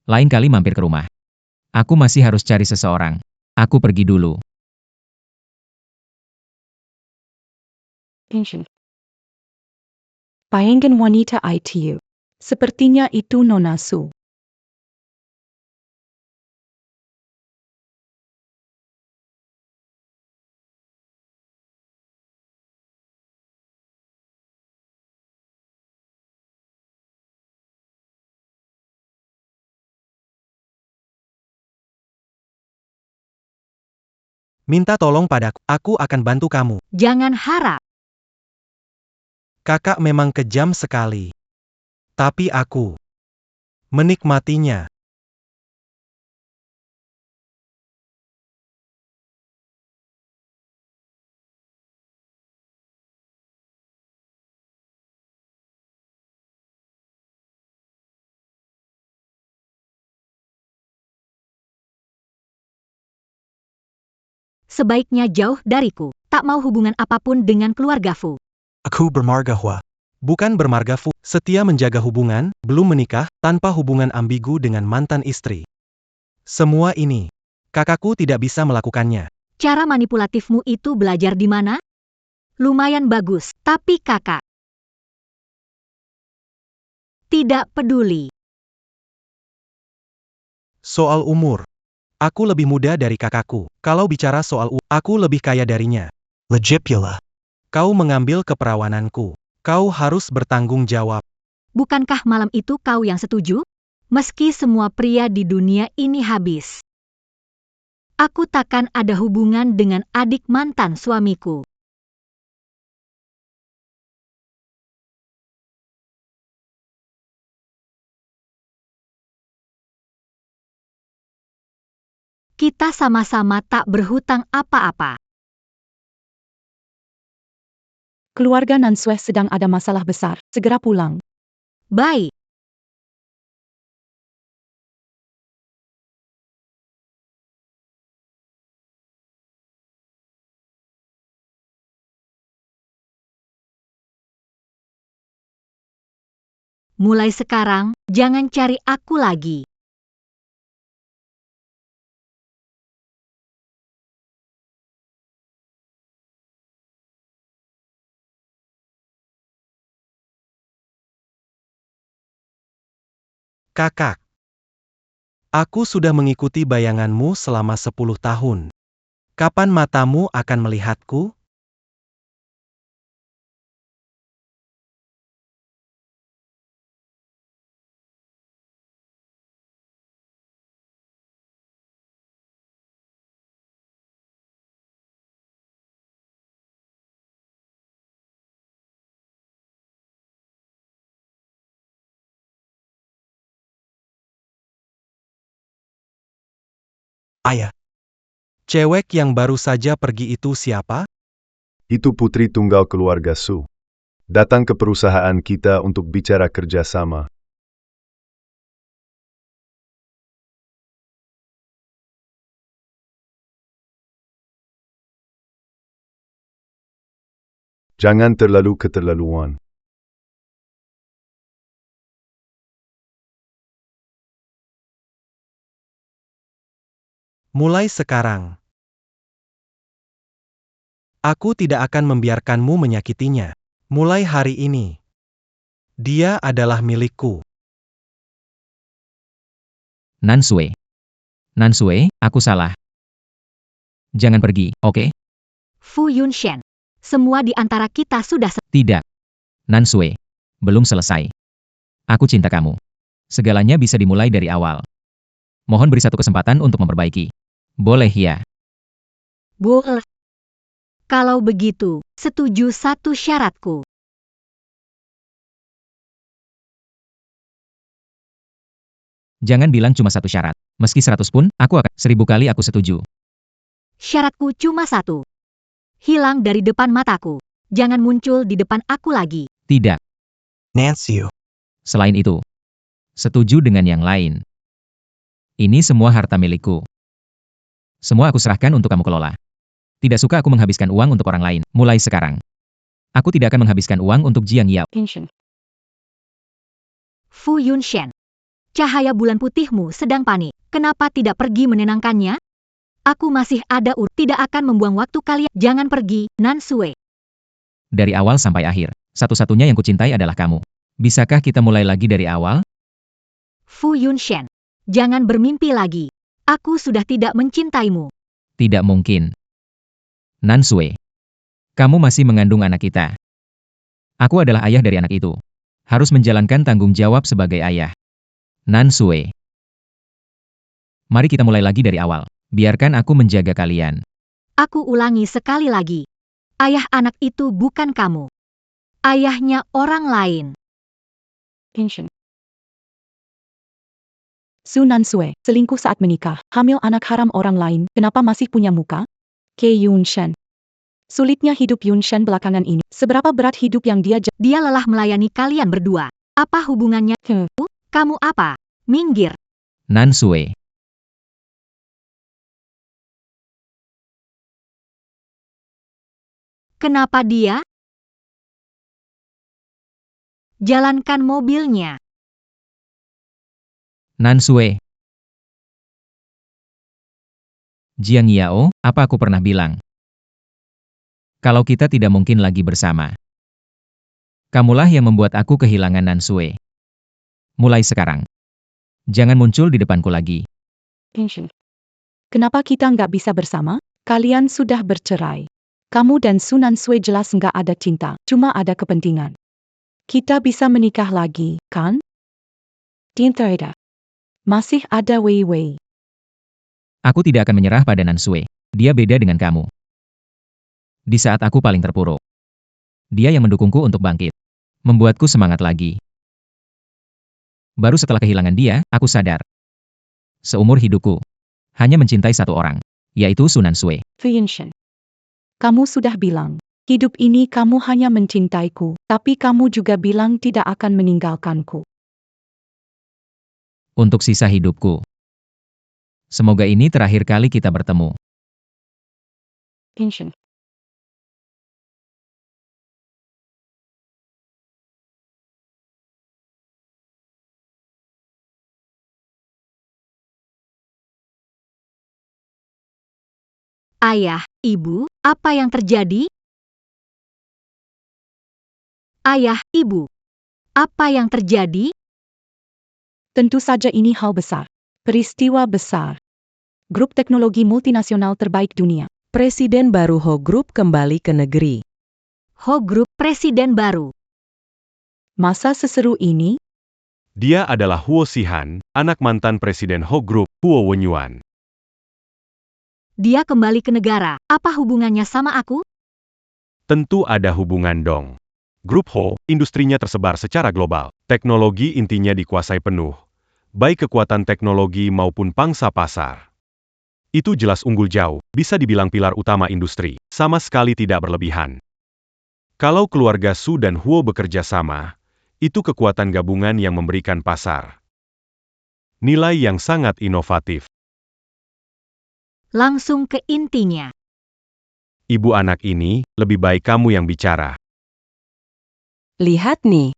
Lain kali mampir ke rumah. Aku masih harus cari seseorang. Aku pergi dulu. Bayangkan wanita ITU. Sepertinya itu Nona Su. Minta tolong padaku, aku akan bantu kamu. Jangan harap. Kakak memang kejam sekali. Tapi aku menikmatinya. Sebaiknya jauh dariku. Tak mau hubungan apapun dengan keluarga Fu. Aku bermarga Hua. Bukan bermarga Fu. Setia menjaga hubungan, belum menikah, tanpa hubungan ambigu dengan mantan istri. Semua ini, kakakku tidak bisa melakukannya. Cara manipulatifmu itu belajar di mana? Lumayan bagus, tapi kakak tidak peduli. Soal umur. Aku lebih muda dari kakakku. Kalau bicara soal aku lebih kaya darinya. Legit pula. Kau mengambil keperawananku. Kau harus bertanggung jawab. Bukankah malam itu kau yang setuju? Meski semua pria di dunia ini habis, aku takkan ada hubungan dengan adik mantan suamiku. Kita sama-sama tak berhutang apa-apa. Keluarga Nansue sedang ada masalah besar. Segera pulang. Baik. Mulai sekarang, jangan cari aku lagi. Kakak. Aku sudah mengikuti bayanganmu selama 10 tahun. Kapan matamu akan melihatku? Ayah. Cewek yang baru saja pergi itu siapa? Itu putri tunggal keluarga Su. Datang ke perusahaan kita untuk bicara kerjasama. Jangan terlalu keterlaluan. Mulai sekarang. Aku tidak akan membiarkanmu menyakitinya. Mulai hari ini. Dia adalah milikku. Nansue. Nansue, aku salah. Jangan pergi, oke? Fu Yunshen. Semua di antara kita sudah Tidak. Nansue. Belum selesai. Aku cinta kamu. Segalanya bisa dimulai dari awal. Mohon beri satu kesempatan untuk memperbaiki. Boleh ya? boleh. Kalau begitu, setuju satu syaratku. Jangan bilang cuma satu syarat. Meski 100 pun, aku akan 1000 kali aku setuju. Syaratku cuma satu. Hilang dari depan mataku. Jangan muncul di depan aku lagi. Tidak. Nancy. Selain itu, setuju dengan yang lain. Ini semua harta milikku. Semua aku serahkan untuk kamu kelola. Tidak suka aku menghabiskan uang untuk orang lain. Mulai sekarang, aku tidak akan menghabiskan uang untuk Jiang Yao. Pension. Fu Yunshen. Cahaya bulan putihmu sedang panik. Kenapa tidak pergi menenangkannya? Aku masih ada tidak akan membuang waktu kalian. Jangan pergi, Nansue. Dari awal sampai akhir, satu-satunya yang kucintai adalah kamu. Bisakah kita mulai lagi dari awal? Fu Yunshen. Jangan bermimpi lagi. Aku sudah tidak mencintaimu. Tidak mungkin. Nansue. Kamu masih mengandung anak kita. Aku adalah ayah dari anak itu. Harus menjalankan tanggung jawab sebagai ayah. Nansue. Mari kita mulai lagi dari awal. Biarkan aku menjaga kalian. Aku ulangi sekali lagi. Ayah anak itu bukan kamu. Ayahnya orang lain. Pension. Su Nansue, selingkuh saat menikah, hamil anak haram orang lain, kenapa masih punya muka? Ke Yunshen. Sulitnya hidup Yunshen belakangan ini. Seberapa berat hidup yang dia Dia lelah melayani kalian berdua. Apa hubungannya? Kamu apa? Minggir. Nansue. Kenapa dia? Jalankan mobilnya. Nansue. Jiang Yao, apa aku pernah bilang? Kalau kita tidak mungkin lagi bersama. Kamulah yang membuat aku kehilangan Nansue. Mulai sekarang. Jangan muncul di depanku lagi. Pension. Kenapa kita nggak bisa bersama? Kalian sudah bercerai. Kamu dan Su Nansue jelas nggak ada cinta, cuma ada kepentingan. Kita bisa menikah lagi, kan? Tidak. Masih ada Wei Wei. Aku tidak akan menyerah pada Nansue. Dia beda dengan kamu. Di saat aku paling terpuruk, dia yang mendukungku untuk bangkit. Membuatku semangat lagi. Baru setelah kehilangan dia, aku sadar. Seumur hidupku, hanya mencintai satu orang, yaitu Su Nansue. Fu Yunshen. Kamu sudah bilang, hidup ini kamu hanya mencintaiku, tapi kamu juga bilang tidak akan meninggalkanku. Untuk sisa hidupku. Semoga ini terakhir kali kita bertemu. Yunshen. Ayah, Ibu, apa yang terjadi? Ayah, Ibu, apa yang terjadi? Tentu saja ini hal besar. Peristiwa besar. Grup teknologi multinasional terbaik dunia. Presiden baru Ho Group kembali ke negeri. Ho Group presiden baru. Masa seseru ini, Dia adalah Huo Sihan, anak mantan Presiden Ho Group, Huo Wenyuan. Dia kembali ke negara. Apa hubungannya sama aku? Tentu ada hubungan dong. Grup Ho, industrinya tersebar secara global. Teknologi intinya dikuasai penuh. Baik kekuatan teknologi maupun pangsa pasar. Itu jelas unggul jauh, bisa dibilang pilar utama industri. Sama sekali tidak berlebihan. Kalau keluarga Su dan Huo bekerja sama, itu kekuatan gabungan yang memberikan pasar. Nilai yang sangat inovatif. Langsung ke intinya. Ibu anak ini, lebih baik kamu yang bicara. Lihat nih.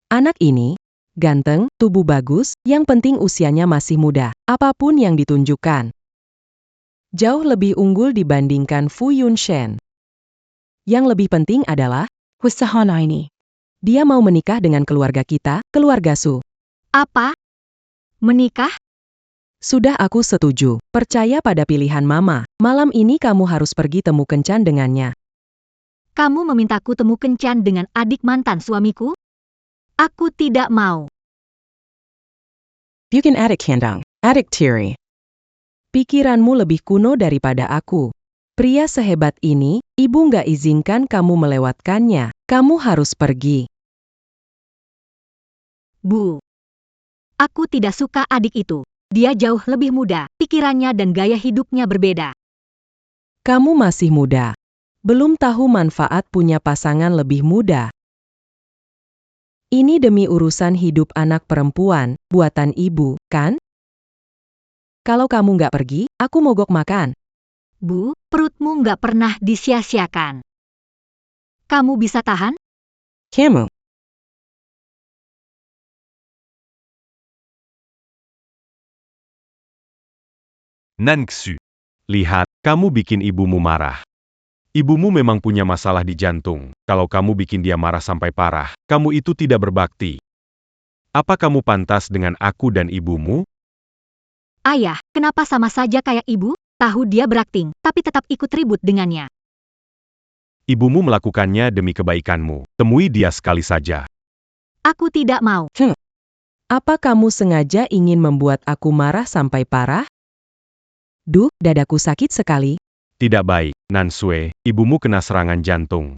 Anak ini, ganteng, tubuh bagus, yang penting usianya masih muda. Apapun yang ditunjukkan. Jauh lebih unggul dibandingkan Fu Yunshen. Yang lebih penting adalah, Husahana ini. dia mau menikah dengan keluarga kita, keluarga Su. Apa? Menikah? Sudah aku setuju. Percaya pada pilihan Mama. Malam ini kamu harus pergi temu kencan dengannya. Kamu memintaku temu kencan dengan adik mantan suamiku? Aku tidak mau. Bukan adik kandang, adik tiri. Pikiranmu lebih kuno daripada aku. Pria sehebat ini, ibu nggak izinkan kamu melewatkannya. Kamu harus pergi. Bu. Aku tidak suka adik itu. Dia jauh lebih muda, pikirannya dan gaya hidupnya berbeda. Kamu masih muda. Belum tahu manfaat punya pasangan lebih muda. Ini demi urusan hidup anak perempuan, buatan ibu, kan? Kalau kamu nggak pergi, aku mogok makan. Bu, perutmu nggak pernah disia-siakan. Kamu bisa tahan? Kamu. Nanksu. Lihat, kamu bikin ibumu marah. Ibumu memang punya masalah di jantung. Kalau kamu bikin dia marah sampai parah, kamu itu tidak berbakti. Apa kamu pantas dengan aku dan ibumu? Ayah, kenapa sama saja kayak ibu? Tahu dia berakting, tapi tetap ikut ribut dengannya. Ibumu melakukannya demi kebaikanmu. Temui dia sekali saja. Aku tidak mau. Apa kamu sengaja ingin membuat aku marah sampai parah? Duh, dadaku sakit sekali. Tidak baik, Nansue, ibumu kena serangan jantung.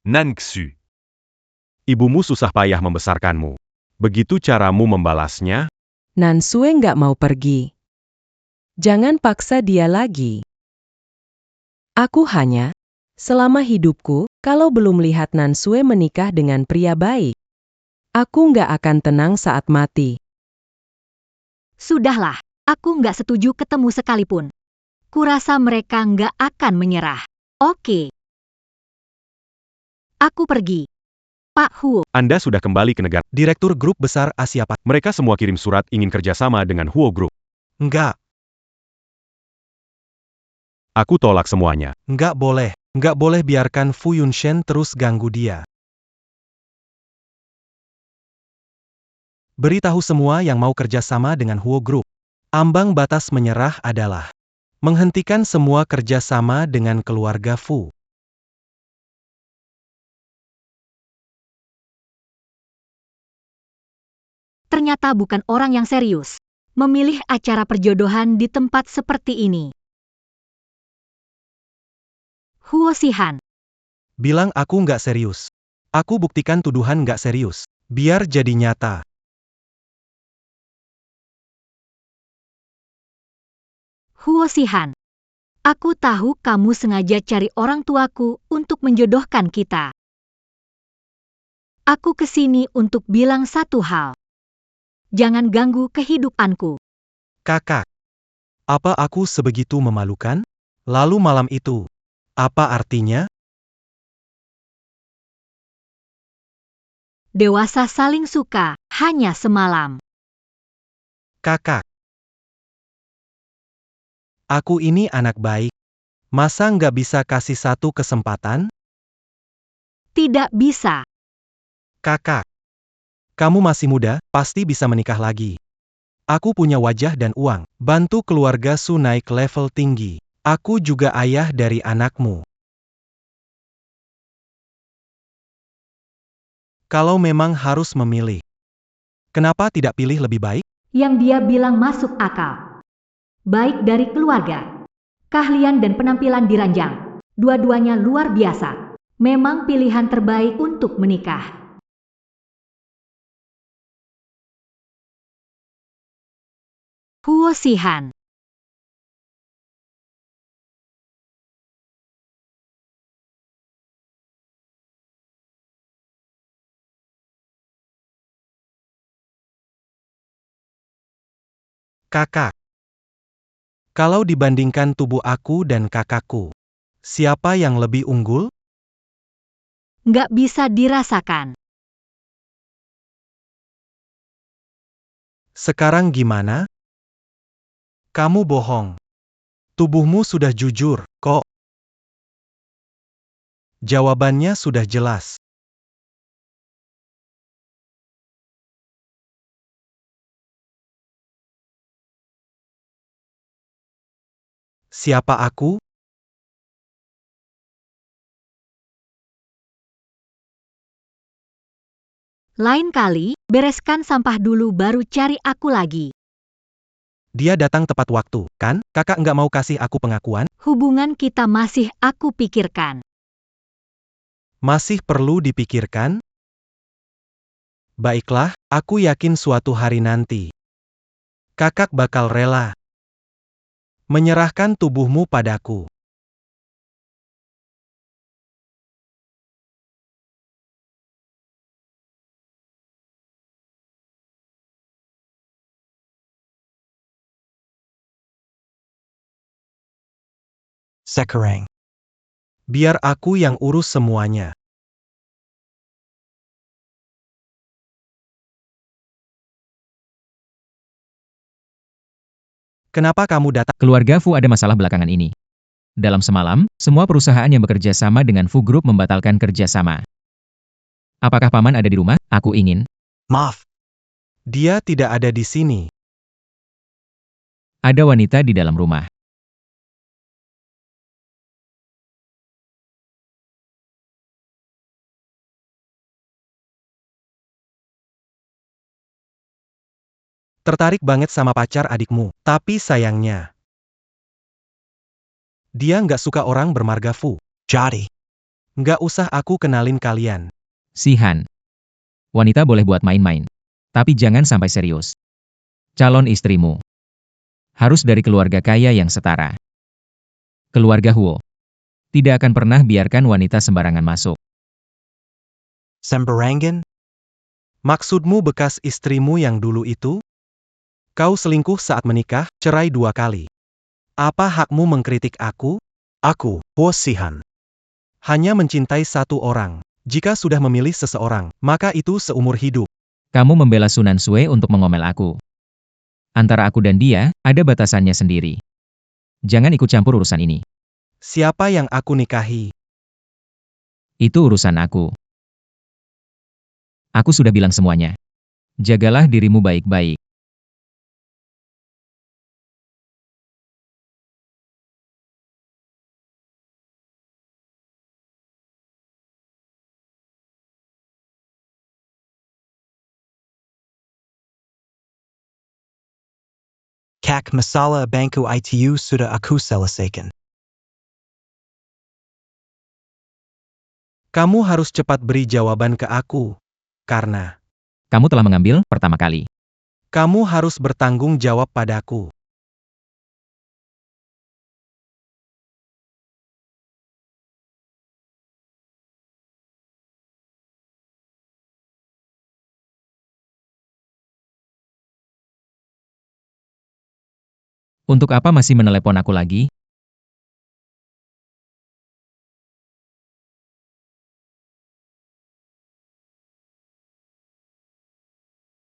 Nanksu. Ibumu susah payah membesarkanmu. Begitu caramu membalasnya? Nansue nggak mau pergi. Jangan paksa dia lagi. Aku hanya, selama hidupku, kalau belum lihat Nansue menikah dengan pria baik, aku nggak akan tenang saat mati. Sudahlah, aku nggak setuju ketemu sekalipun. Kurasa mereka nggak akan menyerah. Oke. Aku pergi. Pak Huo. Anda sudah kembali ke negara. Direktur Grup Besar Asia Pasifik. Mereka semua kirim surat ingin kerjasama dengan Huo Group. Enggak, Aku tolak semuanya. enggak boleh. Enggak boleh biarkan Fu Yunshen terus ganggu dia. Beritahu semua yang mau kerjasama dengan Huo Group. Ambang batas menyerah adalah menghentikan semua kerjasama dengan keluarga Fu. Ternyata bukan orang yang serius. Memilih acara perjodohan di tempat seperti ini. Huo Sihan. Bilang aku nggak serius. Aku buktikan tuduhan nggak serius. Biar jadi nyata. Huo Sihan, aku tahu kamu sengaja cari orang tuaku untuk menjodohkan kita. Aku kesini untuk bilang satu hal. Jangan ganggu kehidupanku. Kakak. Apa aku sebegitu memalukan? Lalu malam itu. Apa artinya? Dewasa saling suka, hanya semalam. Kakak. Aku ini anak baik. Masa nggak bisa kasih satu kesempatan? Tidak bisa. Kakak. Kamu masih muda, pasti bisa menikah lagi. Aku punya wajah dan uang. Bantu keluarga Su naik level tinggi. Aku juga ayah dari anakmu. Kalau memang harus memilih, kenapa tidak pilih lebih baik? Yang dia bilang masuk akal. Baik dari keluarga, keahlian dan penampilan diranjang. Dua-duanya luar biasa. Memang pilihan terbaik untuk menikah. Huo Sihan. Kakak. Kalau dibandingkan tubuh aku dan kakakku, siapa yang lebih unggul? Nggak bisa dirasakan. Sekarang gimana? Kamu bohong. Tubuhmu sudah jujur, kok. Jawabannya sudah jelas. Siapa aku? Lain kali, bereskan sampah dulu baru cari aku lagi. Dia datang tepat waktu, kan? Kakak nggak mau kasih aku pengakuan? Hubungan kita masih aku pikirkan. Masih perlu dipikirkan? Baiklah, aku yakin suatu hari nanti, kakak bakal rela menyerahkan tubuhmu padaku. Sekarang, biar aku yang urus semuanya. Kenapa kamu datang? Keluarga Fu ada masalah belakangan ini. Dalam semalam, semua perusahaan yang bekerja sama dengan Fu Group membatalkan kerjasama. Apakah paman ada di rumah? Aku ingin. Maaf. Dia tidak ada di sini. Ada wanita di dalam rumah. Tertarik banget sama pacar adikmu, tapi sayangnya, dia nggak suka orang bermarga Fu. Jadi, nggak usah aku kenalin kalian. Sihan. Wanita boleh buat main-main. Tapi jangan sampai serius. Calon istrimu harus dari keluarga kaya yang setara. Keluarga Huo tidak akan pernah biarkan wanita sembarangan masuk. Sembarangan? Maksudmu bekas istrimu yang dulu itu? Kau selingkuh saat menikah, cerai 2 kali. Apa hakmu mengkritik aku? Aku, Huo Sihan, hanya mencintai satu orang. Jika sudah memilih seseorang, maka itu seumur hidup. Kamu membela Sunan Sue untuk mengomel aku. Antara aku dan dia, ada batasannya sendiri. Jangan ikut campur urusan ini. Siapa yang aku nikahi? Itu urusan aku. Aku sudah bilang semuanya. Jagalah dirimu baik-baik. Kak masalah bangku ITU sudah aku selesaikan. Kamu harus cepat beri jawaban ke aku. Karena Kamu telah mengambil pertama kali. kamu harus bertanggung jawab padaku. Untuk apa masih menelepon aku lagi?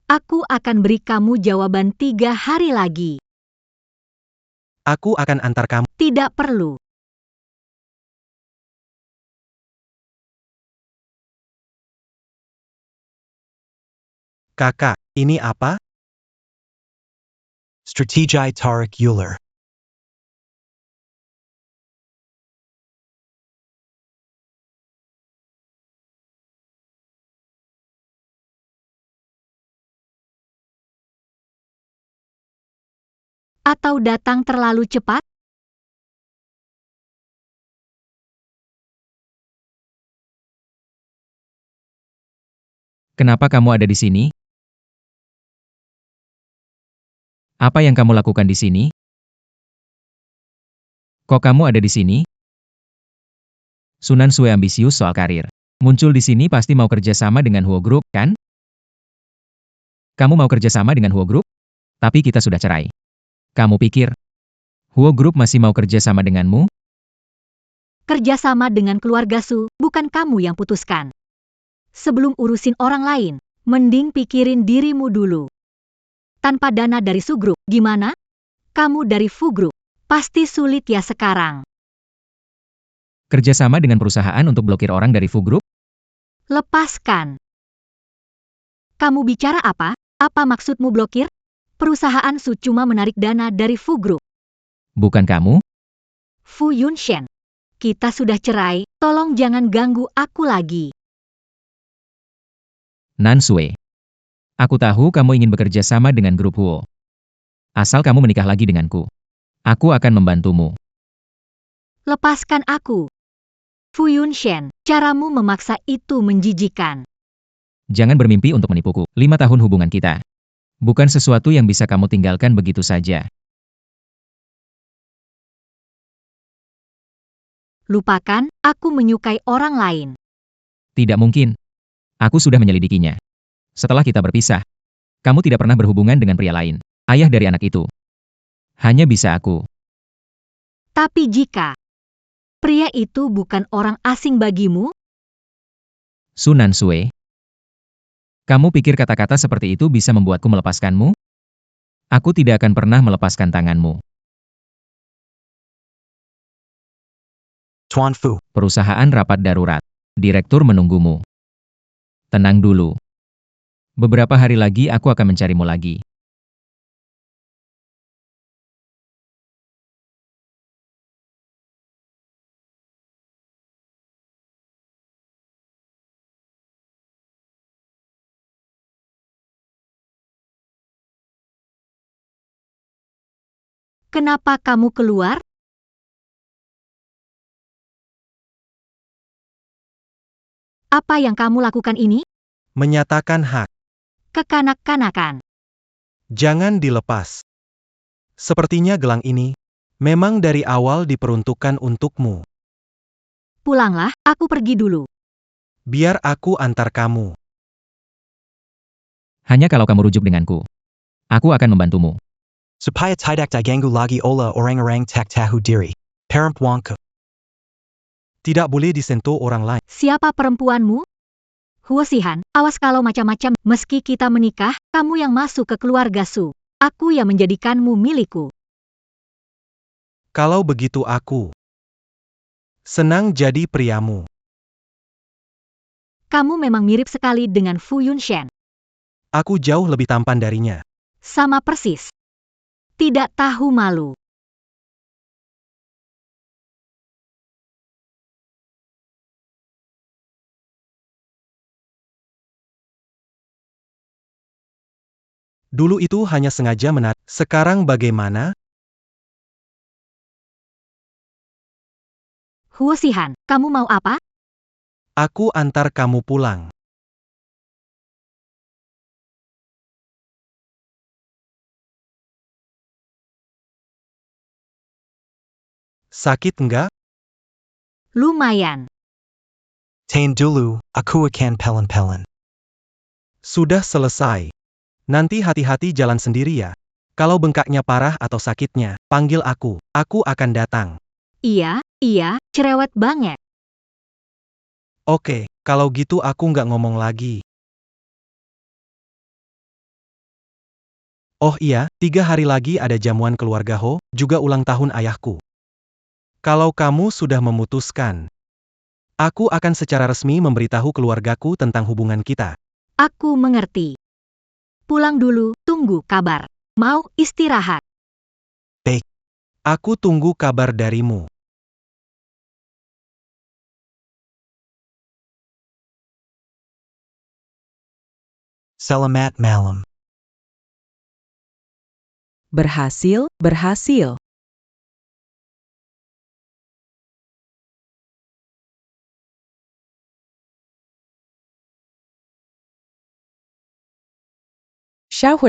Aku akan beri kamu jawaban 3 hari lagi. Aku akan antar kamu. Tidak perlu. Kakak, ini apa? Strategic Tarik Euler. Atau datang terlalu cepat? Kenapa kamu ada di sini? Apa yang kamu lakukan di sini? Kok kamu ada di sini? Sunan Sue ambisius soal karir. Muncul di sini pasti mau kerja sama dengan Huo Group, kan? Kamu mau kerja sama dengan Huo Group? Tapi kita sudah cerai. Kamu pikir Huo Group masih mau kerja sama denganmu? Kerjasama dengan keluarga Su, bukan kamu yang putuskan. Sebelum urusin orang lain, mending pikirin dirimu dulu. Tanpa dana dari Su Group, gimana? Kamu dari Fu Group, pasti sulit ya sekarang. Kerjasama dengan perusahaan untuk blokir orang dari Fu Group? Lepaskan. Kamu bicara apa? Apa maksudmu blokir? Perusahaan Su cuma menarik dana dari Fu Group. Bukan kamu? Fu Yunshen, kita sudah cerai, tolong jangan ganggu aku lagi. Nan Sue. Aku tahu kamu ingin bekerja sama dengan grup Huo. Asal kamu menikah lagi denganku. Aku akan membantumu. Lepaskan aku. Fu Yunshen, caramu memaksa itu menjijikan. Jangan bermimpi untuk menipuku. 5 tahun hubungan kita. Bukan sesuatu yang bisa kamu tinggalkan begitu saja. Lupakan, aku menyukai orang lain. Tidak mungkin. Aku sudah menyelidikinya. Setelah kita berpisah, kamu tidak pernah berhubungan dengan pria lain. Ayah dari anak itu. Hanya bisa aku. Tapi jika pria itu bukan orang asing bagimu, Sunan Sue. Kamu pikir kata-kata seperti itu bisa membuatku melepaskanmu? Aku tidak akan pernah melepaskan tanganmu. Tuan Fu. Perusahaan rapat darurat. Direktur menunggumu. Tenang dulu. Beberapa hari lagi aku akan mencarimu lagi. kenapa kamu keluar? Apa yang kamu lakukan ini? Menyatakan hak. Kekanak-kanakan. Jangan dilepas. Sepertinya gelang ini memang dari awal diperuntukkan untukmu. Pulanglah, aku pergi dulu. Biar aku antar kamu. Hanya kalau kamu rujuk denganku. Aku akan membantumu. Supaya tidak diganggu lagi oleh orang-orang tak tahu diri. Perempuanku. Tidak boleh disentuh orang lain. Siapa perempuanmu? Huo Sihan, awas kalau macam-macam. Meski kita menikah, kamu yang masuk ke keluarga Su. Aku yang menjadikanmu milikku. Kalau begitu aku senang jadi priamu. Kamu memang mirip sekali dengan Fu Yunshen. Aku jauh lebih tampan darinya. Sama persis. Tidak tahu malu. Dulu itu hanya sengaja menarik. Sekarang bagaimana? Huo Sihan, kamu mau apa? Aku antar kamu pulang. Sakit enggak? Lumayan. Tain dulu, aku akan pelan-pelan. Sudah selesai. Nanti hati-hati jalan sendiri ya. Kalau bengkaknya parah atau sakitnya, panggil aku. Aku akan datang. Iya, cerewet banget. Oke, kalau gitu aku nggak ngomong lagi. Oh iya, 3 hari lagi ada jamuan keluarga Ho, juga ulang tahun ayahku. Kalau kamu sudah memutuskan, aku akan secara resmi memberitahu keluargaku tentang hubungan kita. Aku mengerti. Pulang dulu, tunggu kabar. Mau istirahat. Aku tunggu kabar darimu. Selamat malam. Berhasil, berhasil.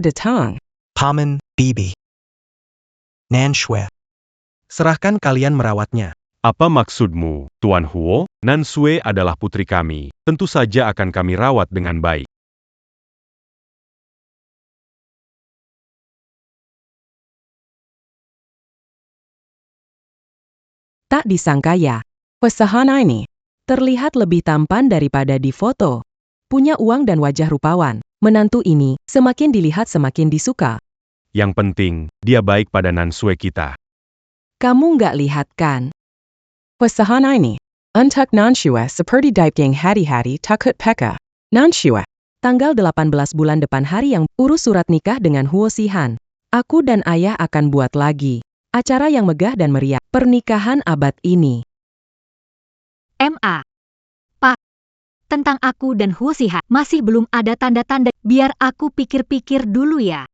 Datang. Paman, Bibi. Nan Shui. Serahkan kalian merawatnya. Apa maksudmu, Tuan Huo? Nan Sui adalah putri kami. Tentu saja akan kami rawat dengan baik. Tak disangka ya, pesahan ini terlihat lebih tampan daripada di foto. Punya uang dan wajah rupawan. Menantu ini semakin dilihat semakin disuka. Yang penting, dia baik pada Nan Sui kita. Kamu nggak lihat kan? Pesahan ini untuk Nanshue seperti diping hari-hari takut peka. Nanshue, tanggal 18 bulan depan hari yang urus surat nikah dengan Huo Sihan. Aku dan ayah akan buat lagi acara yang megah dan meriah. Pernikahan abad ini. MA. Pak, tentang aku dan Huo Sihan masih belum ada tanda-tanda. Biar aku pikir-pikir dulu ya.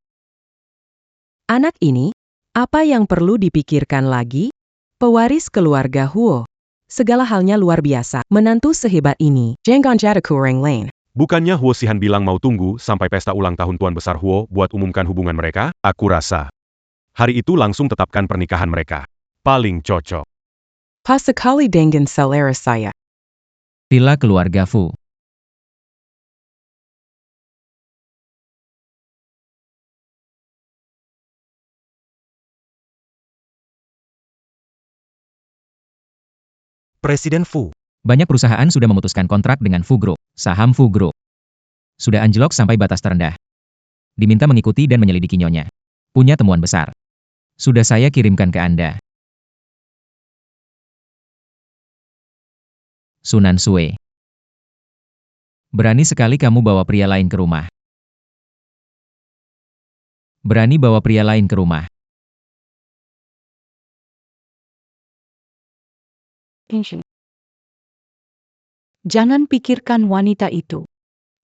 Anak ini, apa yang perlu dipikirkan lagi? Pewaris keluarga Huo. Segala halnya luar biasa. Menantu sehebat ini, jangan jadi kurang lain. Bukannya Huo Sihan bilang mau tunggu sampai pesta ulang tahun Tuan Besar Huo buat umumkan hubungan mereka? Aku rasa hari itu langsung tetapkan pernikahan mereka. Paling cocok. Pas sekali dengan selera saya. Villa keluarga Fu. Presiden Fu. Banyak perusahaan sudah memutuskan kontrak dengan Fu Group. Saham Fu Group sudah anjlok sampai batas terendah. Diminta mengikuti dan menyelidiki nyonya. Punya temuan besar. Sudah saya kirimkan ke Anda. Sunan Sui. Berani sekali kamu bawa pria lain ke rumah. Berani bawa pria lain ke rumah. Jangan pikirkan wanita itu.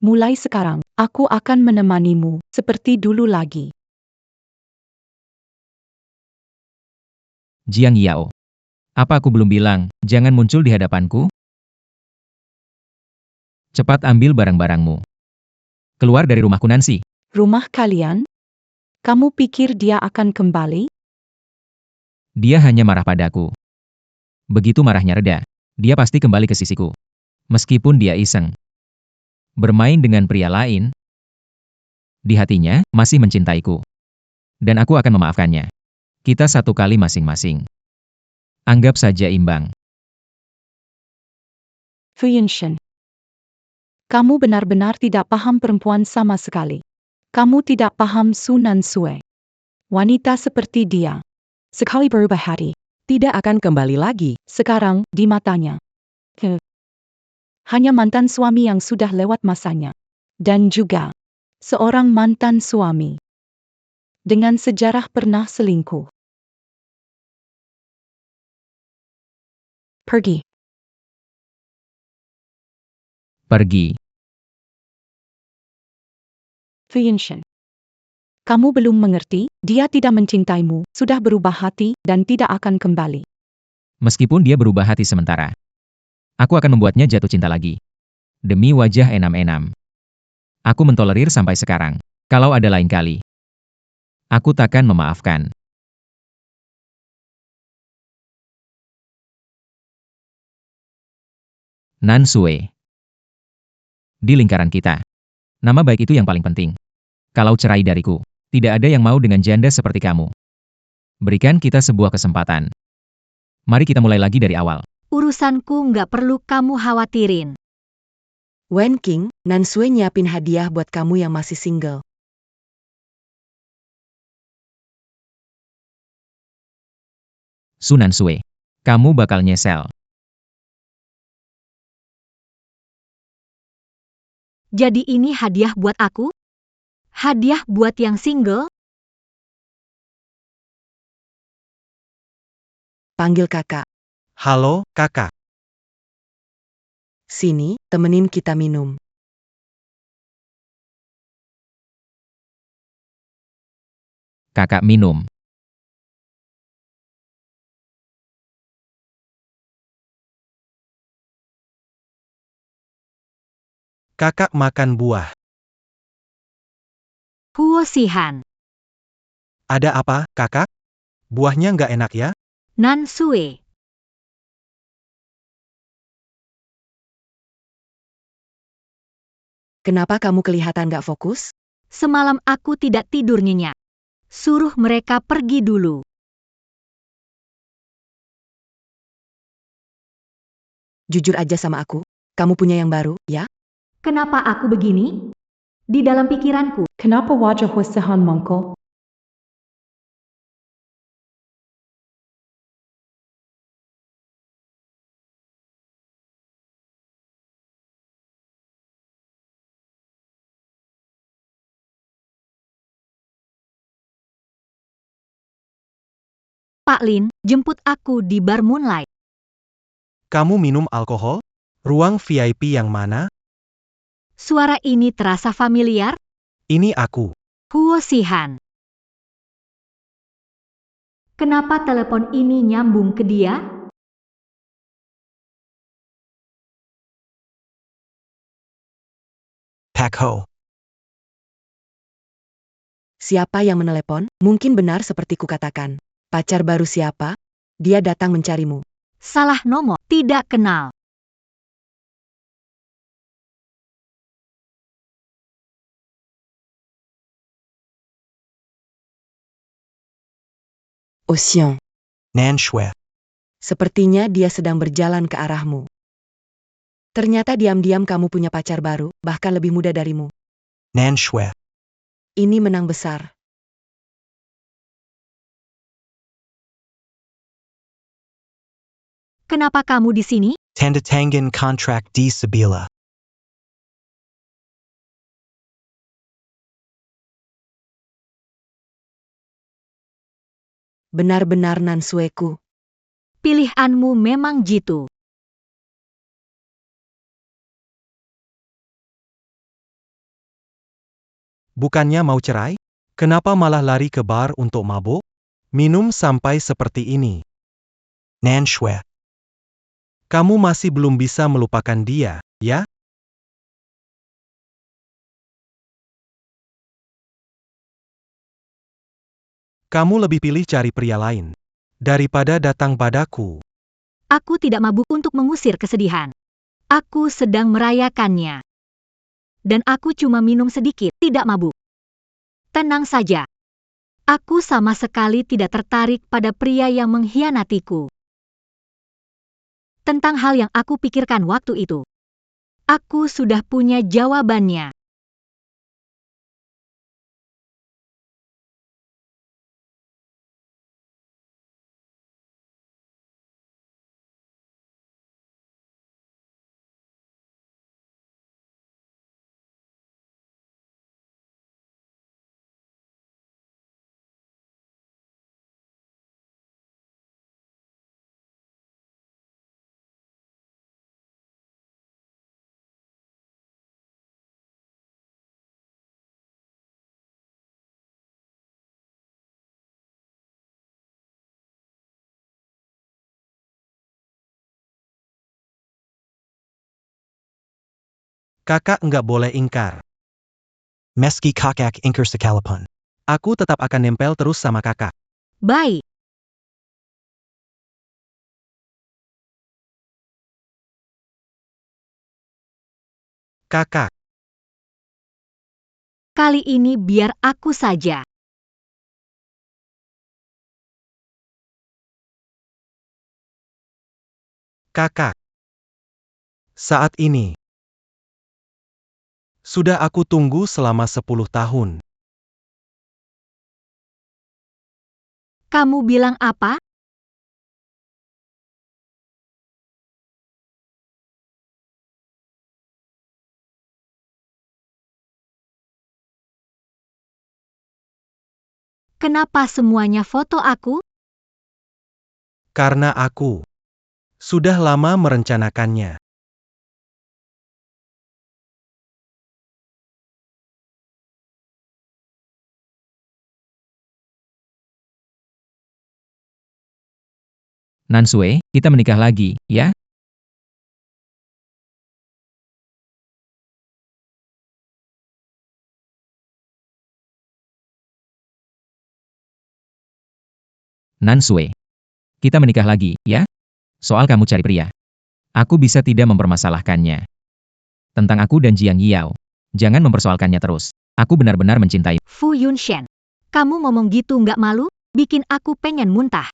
Mulai sekarang, aku akan menemanimu seperti dulu lagi. Jiang Yao. Apa aku belum bilang, jangan muncul di hadapanku? Cepat ambil barang-barangmu. Keluar dari rumahku Nancy. Rumah kalian? Kamu pikir dia akan kembali? Dia hanya marah padaku. Begitu marahnya reda, dia pasti kembali ke sisiku. Meskipun dia iseng bermain dengan pria lain, di hatinya masih mencintaiku. Dan aku akan memaafkannya. Kita satu kali masing-masing. Anggap saja imbang. Fu Yunshen. Kamu benar-benar tidak paham perempuan sama sekali. Kamu tidak paham Sunan Sui. Wanita seperti dia, sekali berubah hati, Tidak akan kembali lagi. sekarang di matanya. Hanya mantan suami yang sudah lewat masanya. Dan juga seorang mantan suami dengan sejarah pernah selingkuh. Pergi. Pergi. Fu Yunshen. Kamu belum mengerti, dia tidak mencintaimu, sudah berubah hati, dan tidak akan kembali. Meskipun dia berubah hati sementara. Aku akan membuatnya jatuh cinta lagi. Demi wajah enam-enam. Aku mentolerir sampai sekarang. Kalau ada lain kali, aku takkan memaafkan. Nan Sue. Di lingkaran kita, nama baik itu yang paling penting. Kalau cerai dariku, tidak ada yang mau dengan janda seperti kamu. Berikan kita sebuah kesempatan. Mari kita mulai lagi dari awal. Urusanku nggak perlu kamu khawatirin. Wen King, Nan Sue nyiapin hadiah buat kamu yang masih single. Su Nan Sue. Kamu bakal nyesel. Jadi ini hadiah buat aku? Hadiah buat yang single? Panggil kakak. Halo, kakak. Sini, temenin kita minum. Kakak minum. Kakak makan buah. Huo Sihan. Ada apa, kakak? Buahnya nggak enak ya? Nan Sue. Kenapa kamu kelihatan gak fokus? Semalam aku tidak tidur nyenyak. Suruh mereka pergi dulu. Jujur aja sama aku, kamu punya yang baru, ya? Kenapa aku begini? Di dalam pikiranku, Kenapa wajah Hwasihan mongko? Pak Lin, jemput aku di bar Moonlight. Kamu minum alkohol? Ruang VIP yang mana? Suara ini terasa familiar? Ini aku. Huo Sihan. Kenapa telepon ini nyambung ke dia? Pak Ho. Siapa yang menelepon? Mungkin benar seperti kukatakan. Pacar baru siapa? Dia datang mencarimu. Salah nomor, tidak kenal. Ocean. Nan Sue. Sepertinya dia sedang berjalan ke arahmu. Ternyata diam-diam kamu punya pacar baru, bahkan lebih muda darimu. Nan Sue. Ini menang besar. Kenapa kamu di sini? Tanda tangan kontrak di Sabila. Benar-benar Nan Sueku. Pilihanmu memang jitu. Bukannya mau cerai? Kenapa malah lari ke bar untuk mabuk? Minum sampai seperti ini. Nan Sue. Kamu masih belum bisa melupakan dia, ya? Kamu lebih pilih cari pria lain daripada datang padaku. Aku tidak mabuk untuk mengusir kesedihan. Aku sedang merayakannya. Dan aku cuma minum sedikit, tidak mabuk. Tenang saja. Aku sama sekali tidak tertarik pada pria yang mengkhianatiku. Tentang hal yang aku pikirkan waktu itu, aku sudah punya jawabannya. Kakak nggak boleh ingkar. Meski kakak ingkar sekalipun, aku tetap akan nempel terus sama kakak. Baik. Kakak, Kali ini biar aku saja. kakak. Saat ini. Sudah aku tunggu selama 10 tahun. Kamu bilang apa? Kenapa semuanya foto aku? Karena aku sudah lama merencanakannya. Nansue, kita menikah lagi, ya? Nansue, kita menikah lagi, ya? Soal kamu cari pria. Aku bisa tidak mempermasalahkannya. Tentang aku dan Jiang Yao. Jangan mempersoalkannya terus. Aku benar-benar mencintai. Fu Yunshen, kamu ngomong gitu nggak malu? Bikin aku pengen muntah.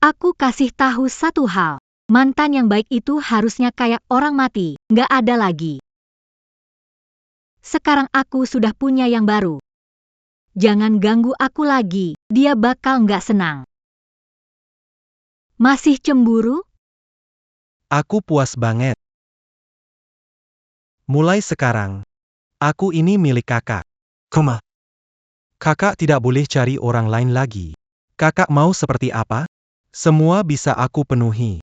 Aku kasih tahu satu hal. Mantan yang baik itu harusnya kayak orang mati, nggak ada lagi. Sekarang aku sudah punya yang baru. Jangan ganggu aku lagi, dia bakal nggak senang. Masih cemburu? Aku puas banget. Mulai sekarang, aku ini milik kakak. Kuma. Kakak tidak boleh cari orang lain lagi. Kakak mau seperti apa? Semua bisa aku penuhi.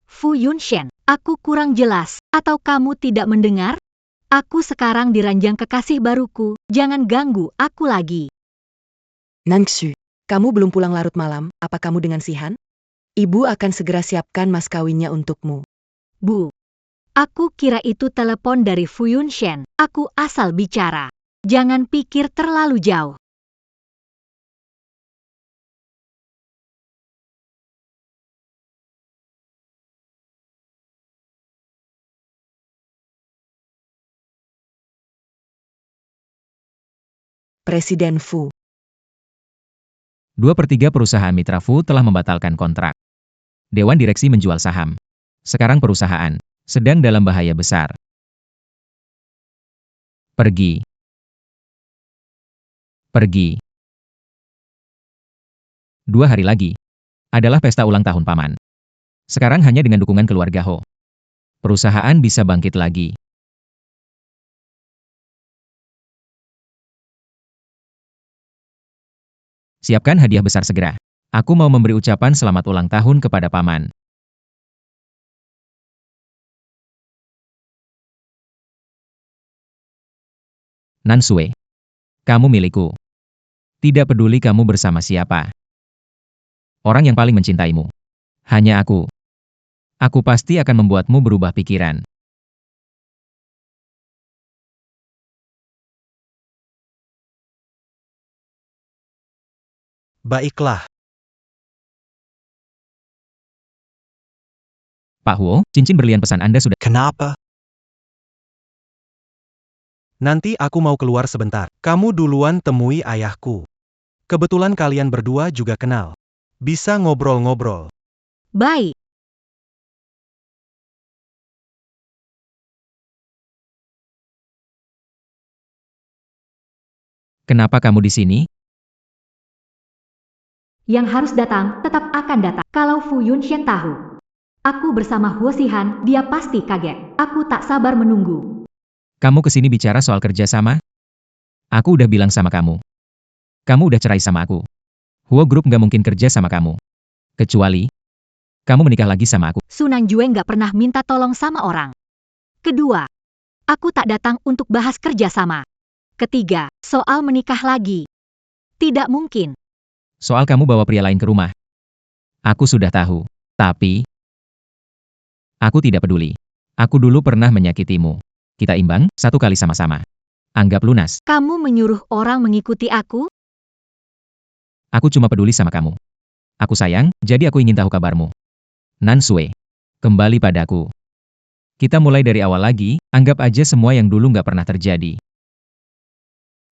Fu Yunshen, aku kurang jelas, atau kamu tidak mendengar? Aku sekarang di ranjang kekasih baruku, jangan ganggu aku lagi. Nangsu, kamu belum pulang larut malam, apa kamu dengan Sihan? Ibu akan segera siapkan mas kawinnya untukmu. Bu, aku kira itu telepon dari Fu Yunshen, aku asal bicara. Jangan pikir terlalu jauh. Presiden Fu. 2/3 perusahaan mitra Fu telah membatalkan kontrak. Dewan direksi menjual saham. Sekarang perusahaan sedang dalam bahaya besar. Pergi. Pergi. 2 hari lagi adalah pesta ulang tahun paman. Sekarang hanya dengan dukungan keluarga Ho. Perusahaan bisa bangkit lagi. Siapkan hadiah besar segera. Aku mau memberi ucapan selamat ulang tahun kepada paman. Nansue, kamu milikku. Tidak peduli kamu bersama siapa. Orang yang paling mencintaimu. Hanya aku. Aku pasti akan membuatmu berubah pikiran. Baiklah. Pak Huo, cincin berlian pesan Anda sudah. Kenapa? Nanti aku mau keluar sebentar. Kamu duluan temui ayahku. Kebetulan kalian berdua juga kenal. Bisa ngobrol-ngobrol. Baik. Kenapa kamu di sini? Yang harus datang, tetap akan datang. Kalau Fu Yunshen tahu. Aku bersama Huo Sihan, dia pasti kaget. Aku tak sabar menunggu. Kamu kesini bicara soal kerjasama? Aku udah bilang sama kamu. Kamu udah cerai sama aku. Huo Group nggak mungkin kerja sama kamu. Kecuali, kamu menikah lagi sama aku. Sunan Jue nggak pernah minta tolong sama orang. Kedua, aku tak datang untuk bahas kerjasama. Ketiga, soal menikah lagi. Tidak mungkin. Soal kamu bawa pria lain ke rumah. Aku sudah tahu. Tapi, Aku tidak peduli. Aku dulu pernah menyakitimu. Kita imbang, 1 kali sama-sama. Anggap lunas. Kamu menyuruh orang mengikuti aku? Aku cuma peduli sama kamu. Aku sayang, jadi aku ingin tahu kabarmu. Nansue, kembali padaku. Kita mulai dari awal lagi, anggap aja semua yang dulu nggak pernah terjadi.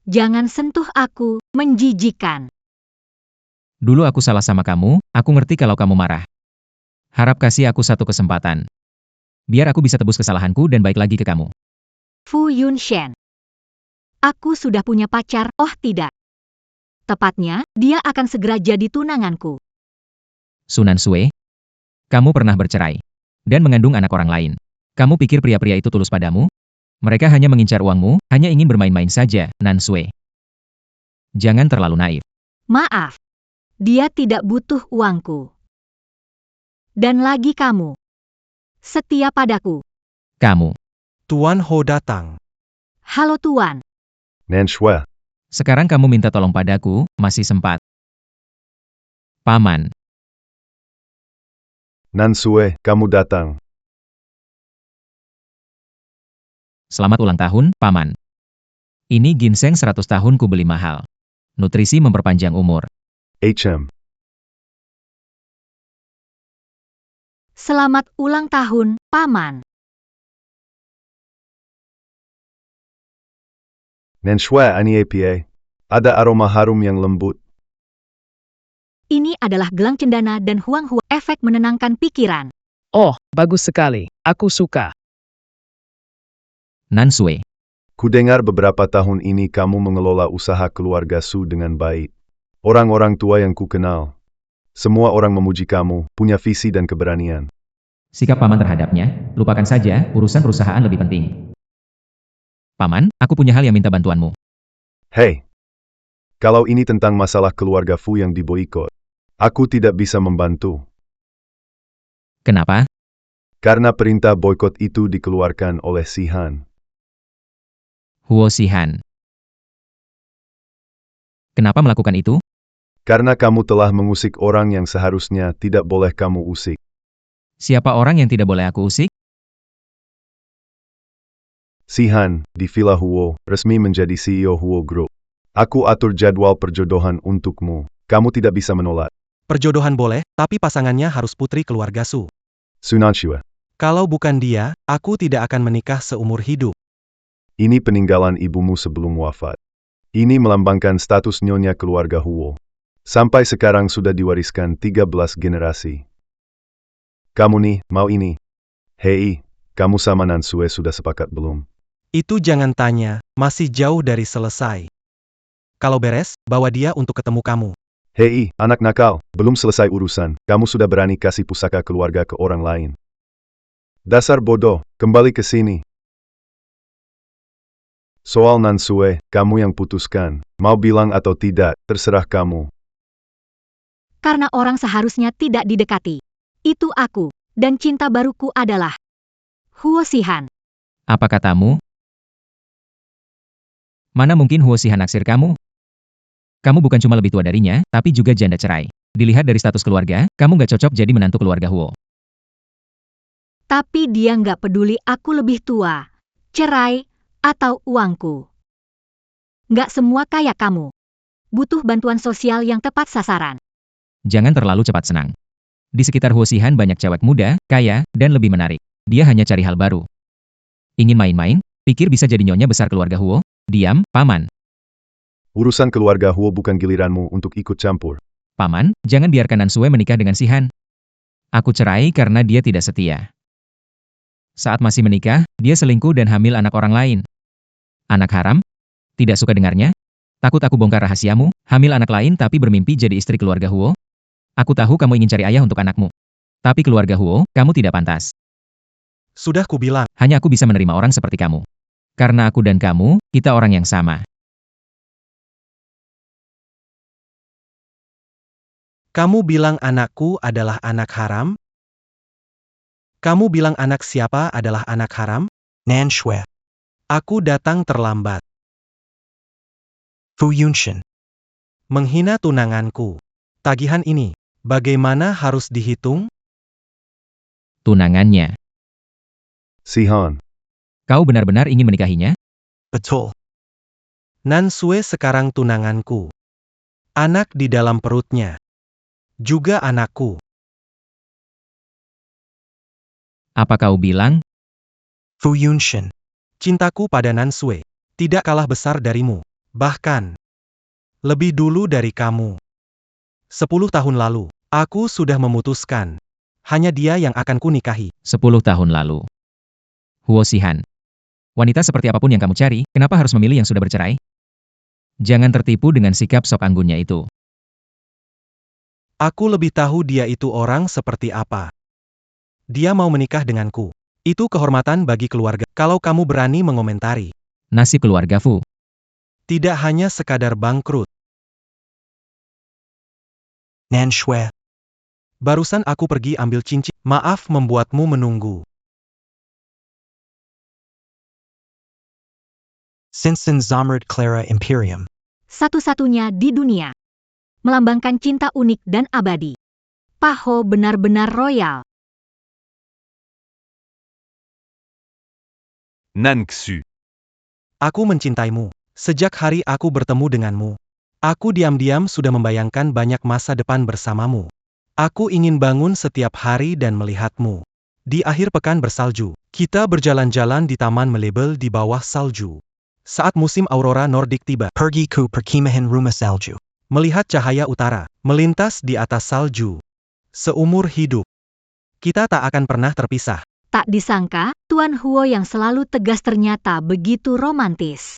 Jangan sentuh aku, menjijikan. Dulu aku salah sama kamu, aku ngerti kalau kamu marah. Harap kasih aku 1 kesempatan. Biar aku bisa tebus kesalahanku dan baik lagi ke kamu. Fu Yunshen. Aku sudah punya pacar, oh tidak. Tepatnya, dia akan segera jadi tunanganku. Sunan Sue, kamu pernah bercerai dan mengandung anak orang lain. Kamu pikir pria-pria itu tulus padamu? Mereka hanya mengincar uangmu, hanya ingin bermain-main saja, Nansue. Jangan terlalu naif. Maaf, dia tidak butuh uangku. Dan lagi kamu. Setia padaku. Kamu. Tuan Ho datang. Halo Tuan. Nansue, Sekarang kamu minta tolong padaku, masih sempat. Paman. Nansue, kamu datang. Selamat ulang tahun, Paman. Ini ginseng 100 tahun ku beli mahal. Nutrisi memperpanjang umur. HM, Selamat ulang tahun, Paman. Nansue ani APA. Ada aroma harum yang lembut. Ini adalah gelang cendana dan huang-huang efek menenangkan pikiran. Oh, bagus sekali. Aku suka. Nansue. Kudengar beberapa tahun ini kamu mengelola usaha keluarga Su dengan baik. Orang-orang tua yang kukenal. Semua orang memuji kamu, punya visi dan keberanian. Sikap Paman terhadapnya, lupakan saja, urusan perusahaan lebih penting. Paman, aku punya hal yang minta bantuanmu. Hei, kalau ini tentang masalah keluarga Fu yang diboikot, aku tidak bisa membantu. Kenapa? Karena perintah boikot itu dikeluarkan oleh Sihan. Huo Sihan. Kenapa melakukan itu? Karena kamu telah mengusik orang yang seharusnya tidak boleh kamu usik. Siapa orang yang tidak boleh aku usik? Sihan, di Villa Huo, resmi menjadi CEO Huo Group. Aku atur jadwal perjodohan untukmu. Kamu tidak bisa menolak. Perjodohan boleh, tapi pasangannya harus putri keluarga Su. Sunansue, Kalau bukan dia, aku tidak akan menikah seumur hidup. ini peninggalan ibumu sebelum wafat. Ini melambangkan status nyonya keluarga Huo. Sampai sekarang sudah diwariskan 13 generasi. Kamu nih, mau ini. Hei, kamu sama Nansue sudah sepakat belum? Itu jangan tanya, masih jauh dari selesai. Kalau beres, bawa dia untuk ketemu kamu. Hei, anak nakal, belum selesai urusan, kamu sudah berani kasih pusaka keluarga ke orang lain. Dasar bodoh, kembali ke sini. Soal Nansue, kamu yang putuskan. Mau bilang atau tidak, terserah kamu. Karena orang seharusnya tidak didekati. Itu aku, dan cinta baruku adalah Huo Sihan. Apa katamu? Mana mungkin Huo Sihan naksir kamu? Kamu bukan cuma lebih tua darinya, tapi juga janda cerai. Dilihat dari status keluarga, kamu nggak cocok jadi menantu keluarga Huo. Tapi dia nggak peduli aku lebih tua, cerai, atau uangku. Nggak semua kayak kamu. Butuh bantuan sosial yang tepat sasaran. Jangan terlalu cepat senang. Di sekitar Huo Sihan banyak cewek muda, kaya, dan lebih menarik. Dia hanya cari hal baru. Ingin main-main? Pikir bisa jadi nyonya besar keluarga Huo? Diam, Paman. Urusan keluarga Huo bukan giliranmu untuk ikut campur. Paman, jangan biarkan Nansue menikah dengan Sihan. Aku cerai karena dia tidak setia. Saat masih menikah, dia selingkuh dan hamil anak orang lain. Anak haram? Tidak suka dengarnya? Takut aku bongkar rahasiamu, hamil anak lain tapi bermimpi jadi istri keluarga Huo? Aku tahu kamu ingin cari ayah untuk anakmu. Tapi keluarga Huo, kamu tidak pantas. Sudah kubilang, Hanya aku bisa menerima orang seperti kamu. Karena aku dan kamu, kita orang yang sama. kamu bilang anakku adalah anak haram? Kamu bilang anak siapa adalah anak haram? Nansue. Aku datang terlambat. Fu Yunshen. Menghina tunanganku. Tagihan ini, bagaimana harus dihitung? Tunangannya. Sihan. Kau benar-benar ingin menikahinya? Betul. Nan Sue sekarang tunanganku. Anak di dalam perutnya. Juga anakku. Apa kau bilang? Fu Yunshen. Cintaku pada Nan Sue tidak kalah besar darimu. Bahkan, lebih dulu dari kamu. 10 tahun lalu, aku sudah memutuskan. Hanya dia yang akan ku nikahi. 10 tahun lalu. Huo Xihan. Wanita seperti apapun yang kamu cari, kenapa harus memilih yang sudah bercerai? Jangan tertipu dengan sikap sok anggunnya itu. Aku lebih tahu dia itu orang seperti apa. Dia mau menikah denganku. Itu kehormatan bagi keluarga. Kalau kamu berani mengomentari. Nasib keluarga Fu. Tidak hanya sekadar bangkrut. Nan Sue. Barusan aku pergi ambil cincin. Maaf membuatmu menunggu. Sinsen Zamrud Clara Imperium. Satu-satunya di dunia. Melambangkan cinta unik dan abadi. Paho benar-benar royal. Nan Xu. Aku mencintaimu. Sejak hari aku bertemu denganmu. Aku diam-diam sudah membayangkan banyak masa depan bersamamu. Aku ingin bangun setiap hari dan melihatmu. Di akhir pekan bersalju, kita berjalan-jalan di taman melebel di bawah salju. Saat musim aurora Nordik tiba, pergi ke perkemahan rumah salju. Melihat cahaya utara, melintas di atas salju. Seumur hidup, kita tak akan pernah terpisah. Tak disangka, Tuan Huo yang selalu tegas ternyata begitu romantis.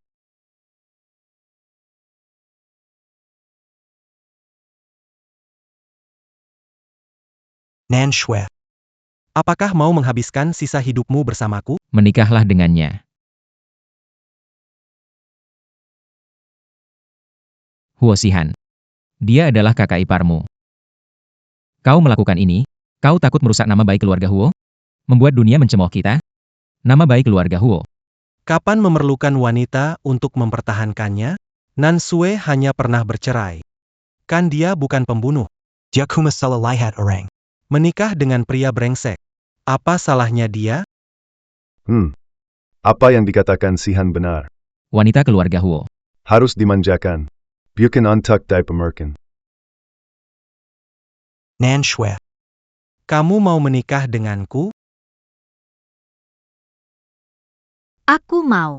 Nan Sue. Apakah mau menghabiskan sisa hidupmu bersamaku? Menikahlah dengannya. Huo Xihan. Dia adalah kakak iparmu. Kau melakukan ini, kau takut merusak nama baik keluarga Huo? Membuat dunia mencemooh kita? Nama baik keluarga Huo. Kapan memerlukan wanita untuk mempertahankannya? Nan Sue hanya pernah bercerai. Kan dia bukan pembunuh. Dia cuma salah lihat orang. Menikah dengan pria brengsek. Apa salahnya dia? Apa yang dikatakan Sihan benar. Wanita keluarga Huo. Harus dimanjakan. Bukan untuck diaper merkin. Nan Sue. Kamu mau menikah denganku? Aku mau.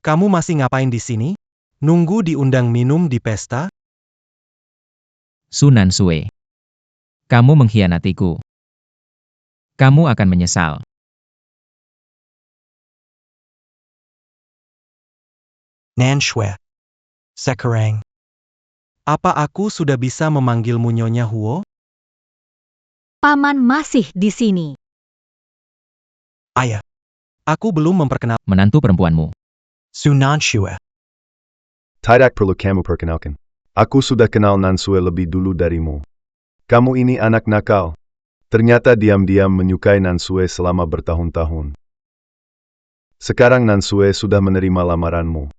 Kamu masih ngapain di sini? Nunggu diundang minum di pesta? Su Nan Sue. Kamu mengkhianatiku. Kamu akan menyesal. Nan Sue. Sekarang. Apa aku sudah bisa memanggilmu Nyonya Huo? Paman masih di sini. Ayah. Aku belum memperkenal Menantu perempuanmu. Su Nan Sue. Tidak perlu kamu perkenalkan. Aku sudah kenal Nan Sue lebih dulu darimu. Kamu ini anak nakal. Ternyata diam-diam menyukai Nan Sue selama bertahun-tahun. Sekarang Nan Sue sudah menerima lamaranmu.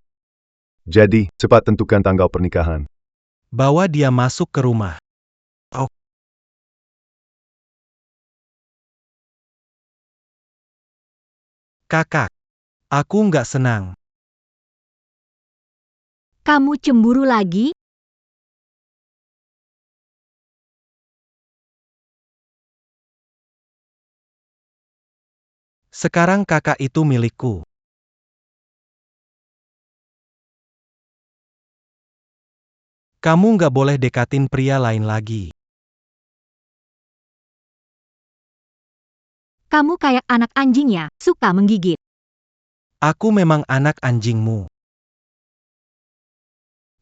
Jadi, cepat tentukan tanggal pernikahan. Bawa dia masuk ke rumah. Oh. Kakak. Aku nggak senang. Kamu cemburu lagi? Sekarang kakak itu milikku. Kamu nggak boleh dekatin pria lain lagi. Kamu kayak anak anjingnya, suka menggigit. Aku memang anak anjingmu.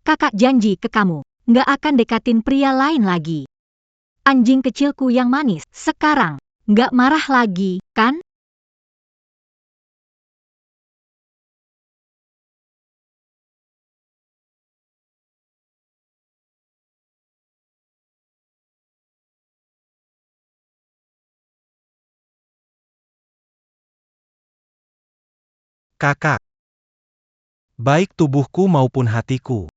Kakak janji ke kamu, nggak akan dekatin pria lain lagi. Anjing kecilku yang manis, sekarang, nggak marah lagi, kan? kakak. Baik tubuhku maupun hatiku.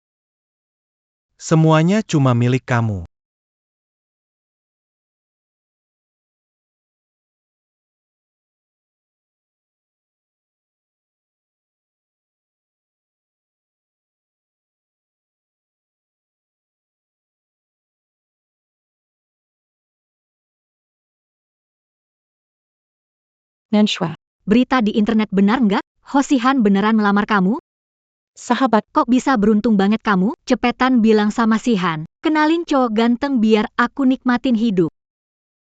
Semuanya cuma milik kamu. Nanshua, Berita di internet benar nggak? Hosihan beneran melamar kamu? sahabat, Kok bisa beruntung banget kamu? Cepetan bilang sama Sihan. Kenalin cowok ganteng biar aku nikmatin hidup.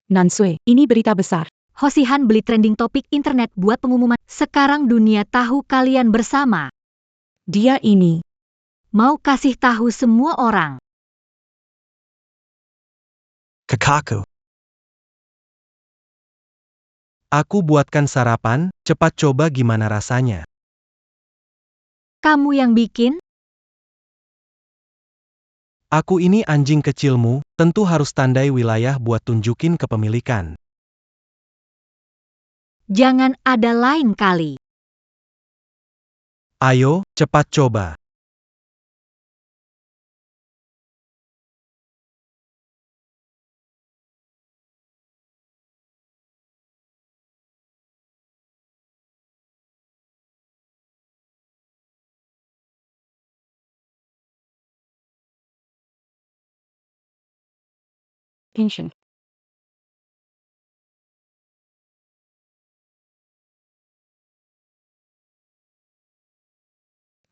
Nansue, ini berita besar. Hosihan beli trending topik internet buat pengumuman. Sekarang dunia tahu kalian bersama. Dia ini. Mau kasih tahu semua orang. Kakakku. Aku buatkan sarapan, cepat coba gimana rasanya. Kamu yang bikin? Aku ini anjing kecilmu, tentu harus tandai wilayah buat tunjukin kepemilikan. Jangan ada lain kali. Ayo, cepat coba. Pension.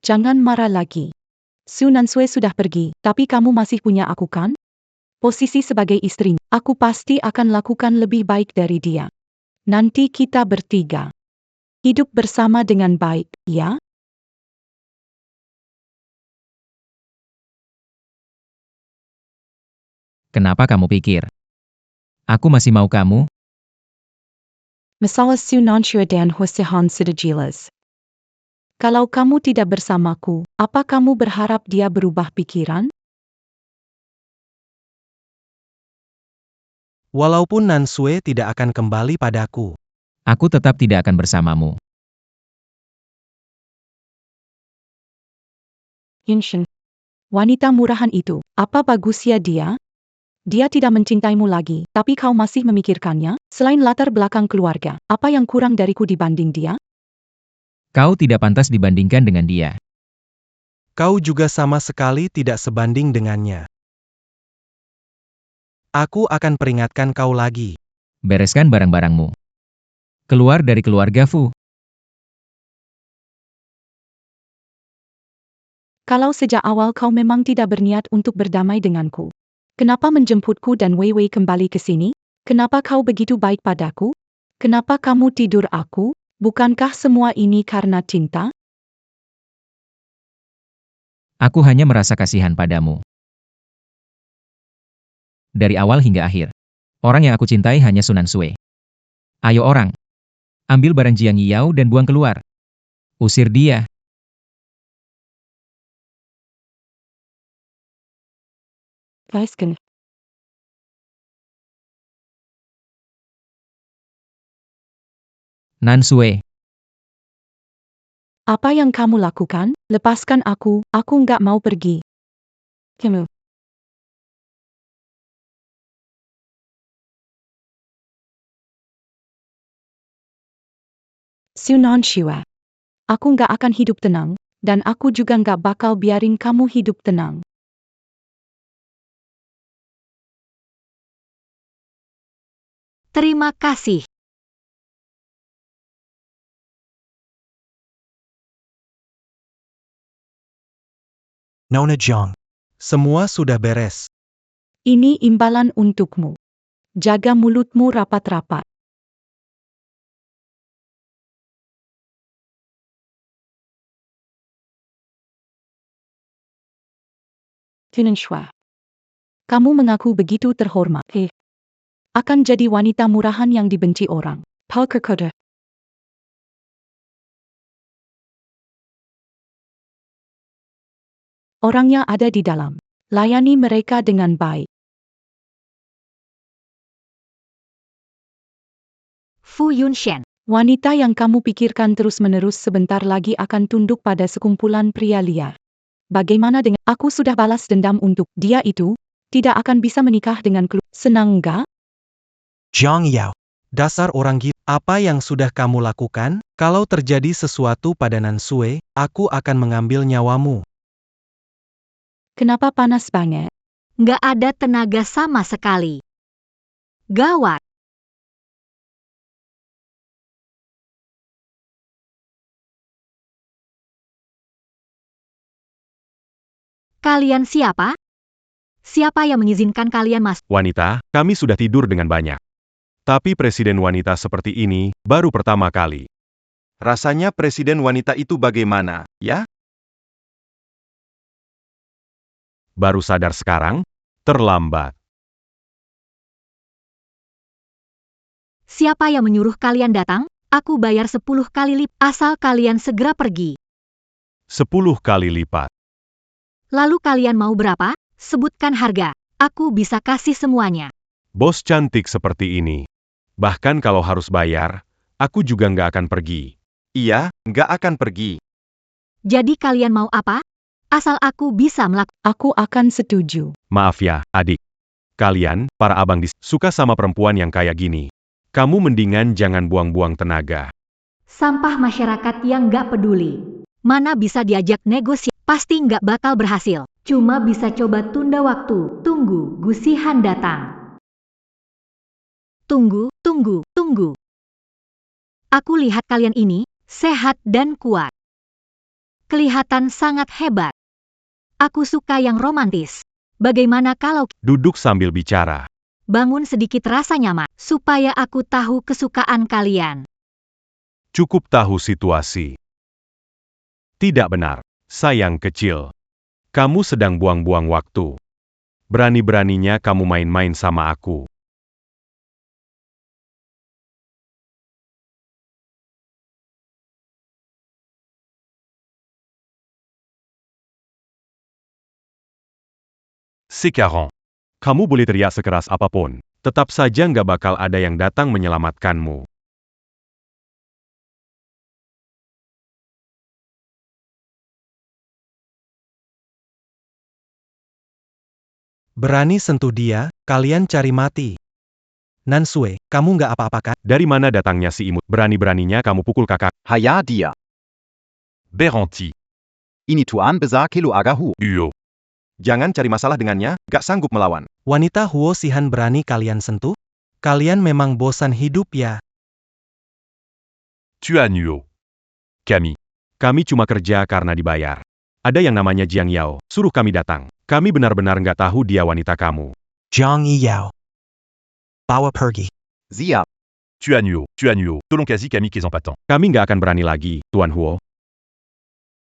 Jangan marah lagi. Su Nansue sudah pergi, tapi kamu masih punya aku kan? Posisi sebagai istri, aku pasti akan lakukan lebih baik dari dia. Nanti kita bertiga hidup bersama dengan baik, ya? Kenapa kamu pikir? Aku masih mau kamu? Masalah Su Nansue dan Hosihan sudah jelas. Kalau kamu tidak bersamaku, apa kamu berharap dia berubah pikiran? Walaupun Nansue tidak akan kembali padaku. Aku tetap tidak akan bersamamu. Inshin. Wanita murahan itu, apa bagusnya dia? Dia tidak mencintaimu lagi, tapi kau masih memikirkannya? Selain latar belakang keluarga, apa yang kurang dariku dibanding dia? Kau tidak pantas dibandingkan dengan dia. Kau juga sama sekali tidak sebanding dengannya. Aku akan peringatkan kau lagi. Bereskan barang-barangmu. Keluar dari keluarga Fu. Kalau sejak awal kau memang tidak berniat untuk berdamai denganku, kenapa menjemputku dan Wei Wei kembali ke sini? Kenapa kau begitu baik padaku? Kenapa kamu tidur aku? Bukankah semua ini karena cinta? Aku hanya merasa kasihan padamu. Dari awal hingga akhir. Orang yang aku cintai hanya Su Nansue. Ayo orang. Ambil barang Jiang Yao dan buang keluar. Usir dia. Weisgen. Nansue. Apa yang kamu lakukan? Lepaskan aku nggak mau pergi. Kamu. Su Nansue. Aku nggak akan hidup tenang, dan aku juga nggak bakal biarin kamu hidup tenang. Terima kasih. Nona Jiang. Semua sudah beres. Ini imbalan untukmu. Jaga mulutmu rapat-rapat. Tinenshui. Kamu mengaku begitu terhormat. Akan jadi wanita murahan yang dibenci orang. Palkerkode. Orangnya ada di dalam. Layani mereka dengan baik. Fu Yunshen. Wanita yang kamu pikirkan terus-menerus sebentar lagi akan tunduk pada sekumpulan pria liar. Bagaimana dengan aku sudah balas dendam untuk dia itu, tidak akan bisa menikah dengan senang enggak? Jiang Yao. Dasar orang gila. Apa yang sudah kamu lakukan? Kalau terjadi sesuatu pada Nan Sue, aku akan mengambil nyawamu. Kenapa panas banget? Nggak ada tenaga sama sekali. Gawat. Kalian siapa? Siapa yang mengizinkan kalian masuk? Wanita, kami sudah tidur dengan banyak. Tapi presiden wanita seperti ini, baru pertama kali. Rasanya presiden wanita itu bagaimana, ya? Baru sadar sekarang? Terlambat. Siapa yang menyuruh kalian datang? Aku bayar 10 kali lipat asal kalian segera pergi. 10 kali lipat. Lalu kalian mau berapa? Sebutkan harga. Aku bisa kasih semuanya. Bos cantik seperti ini. Bahkan kalau harus bayar, aku juga nggak akan pergi. Iya, nggak akan pergi. Jadi kalian mau apa? Asal aku bisa melakukan. Aku akan setuju. Maaf ya, adik. Kalian, para abang suka sama perempuan yang kayak gini. Kamu mendingan jangan buang-buang tenaga. Sampah masyarakat yang nggak peduli. Mana bisa diajak negosiasi? Pasti nggak bakal berhasil. Cuma bisa coba tunda waktu. Tunggu, Gusihan datang. Tunggu. Aku lihat kalian ini, sehat dan kuat. Kelihatan sangat hebat. Aku suka yang romantis. Bagaimana kalau Duduk sambil bicara. bangun sedikit rasa nyaman, supaya aku tahu kesukaan kalian. Cukup tahu situasi. Tidak benar, sayang kecil. Kamu sedang buang-buang waktu. Berani-beraninya kamu main-main sama aku. Sekarang, kamu boleh teriak sekeras apapun, tetap saja nggak bakal ada yang datang menyelamatkanmu. Berani sentuh dia, kalian cari mati. Nan Sue, kamu nggak apa-apa kan? Dari mana datangnya si imut? Berani-beraninya kamu pukul kakak. Haya dia. Berhenti. Ini Tuan Besar Kilo Agahu. Iyo. Jangan cari masalah dengannya, gak sanggup melawan. Wanita Huo Sihan berani kalian sentuh? Kalian memang bosan hidup ya? Tuan Yu. Kami cuma kerja karena dibayar. Ada yang namanya Jiang Yao, suruh kami datang. Kami benar-benar nggak tahu dia wanita kamu. Jiang Yao. Bawa pergi. Siap. Tuan Yu, tolong kasih kami kesempatan. Kami nggak akan berani lagi, Tuan Huo.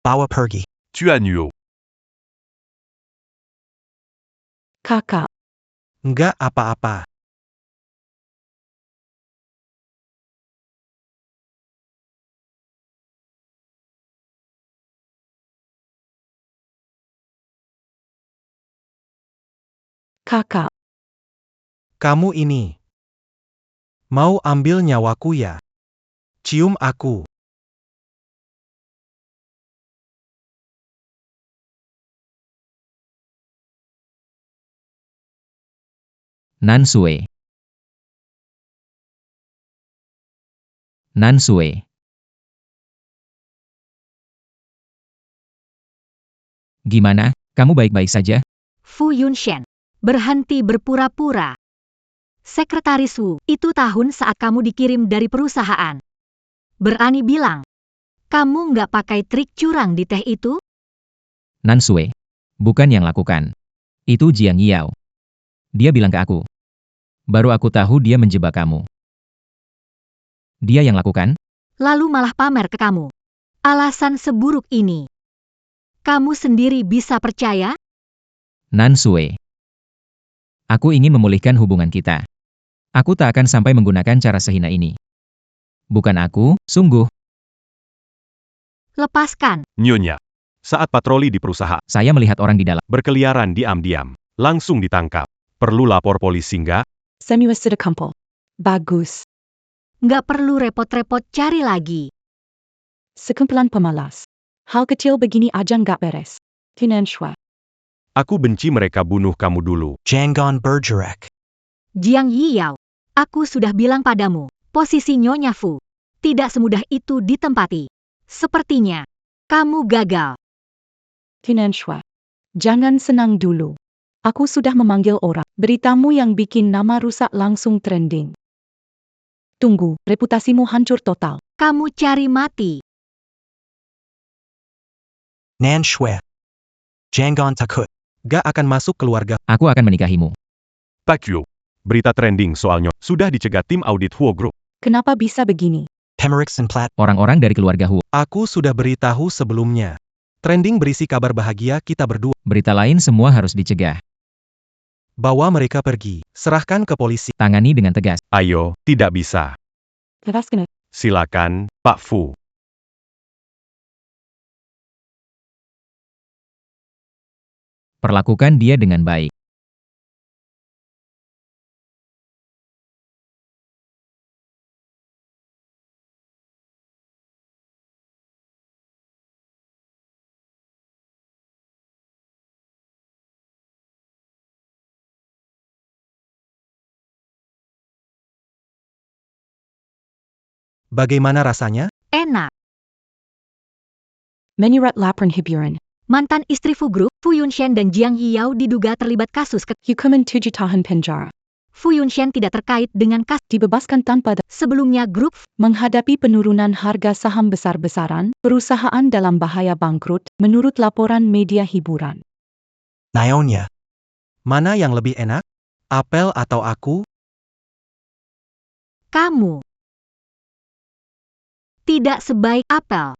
Bawa pergi. Tuan Yu. Kakak, Nggak apa-apa. kakak, Kamu ini. Mau ambil nyawaku ya? Cium aku. Nan Sue. Nan Sue. Gimana, kamu baik-baik saja? Fu Yunshen. Berhenti berpura-pura. Sekretaris Wu, itu tahun saat kamu dikirim dari perusahaan. Berani bilang, kamu nggak pakai trik curang di teh itu? Nan Sue. Bukan yang lakukan. Itu Jiang Yao. Dia bilang ke aku. Baru aku tahu dia menjebak kamu. Dia yang lakukan? Lalu malah pamer ke kamu. Alasan seburuk ini. Kamu sendiri bisa percaya? Nan Sue. Aku ingin memulihkan hubungan kita. Aku tak akan sampai menggunakan cara sehina ini. Bukan aku, sungguh. Lepaskan. Nyonya. Saat patroli di perusahaan, Saya melihat orang di dalam. berkeliaran diam-diam. Langsung ditangkap. Perlu lapor polisi nggak? Semua sudah kumpul. Bagus. Nggak perlu repot-repot cari lagi. Sekumpulan pemalas. Hal kecil begini aja nggak beres. Tian Shui. Aku benci mereka bunuh kamu dulu. Jangan Bergerac. Jiang Yiyao, aku sudah bilang padamu, posisi Nyonya Fu tidak semudah itu ditempati. Sepertinya kamu gagal. Tian Shui. Jangan senang dulu. Aku sudah memanggil orang. Beritamu yang bikin nama rusak langsung trending. Tunggu, reputasimu hancur total. Kamu cari mati. Nan Shui. Jangan takut. Gak akan masuk keluarga. Aku akan menikahimu. Takyo. Berita trending soalnya sudah dicegat tim audit Huo Group. Kenapa bisa begini? Pemeriksan plat. Orang-orang dari keluarga Huo. Aku sudah beritahu sebelumnya. Trending berisi kabar bahagia kita berdua. Berita lain semua harus dicegah. Bawa mereka pergi. Serahkan ke polisi. Tangani dengan tegas. Ayo, tidak bisa. Lepaskan. Silakan, Pak Fu. Perlakukan dia dengan baik. Bagaimana rasanya? Enak. Menyurat laporan hiburan. Mantan istri Fu Group, Fu Yunshen dan Jiang Yiyao diduga terlibat kasus Hukuman 7 tahun penjara. Fu Yunshen tidak terkait dengan kasus Dibebaskan tanpa sebelumnya. Grup menghadapi penurunan harga saham besar-besaran, perusahaan dalam bahaya bangkrut, menurut laporan media hiburan. Naonya. Mana yang lebih enak? Apel atau aku? kamu tidak sebaik apel.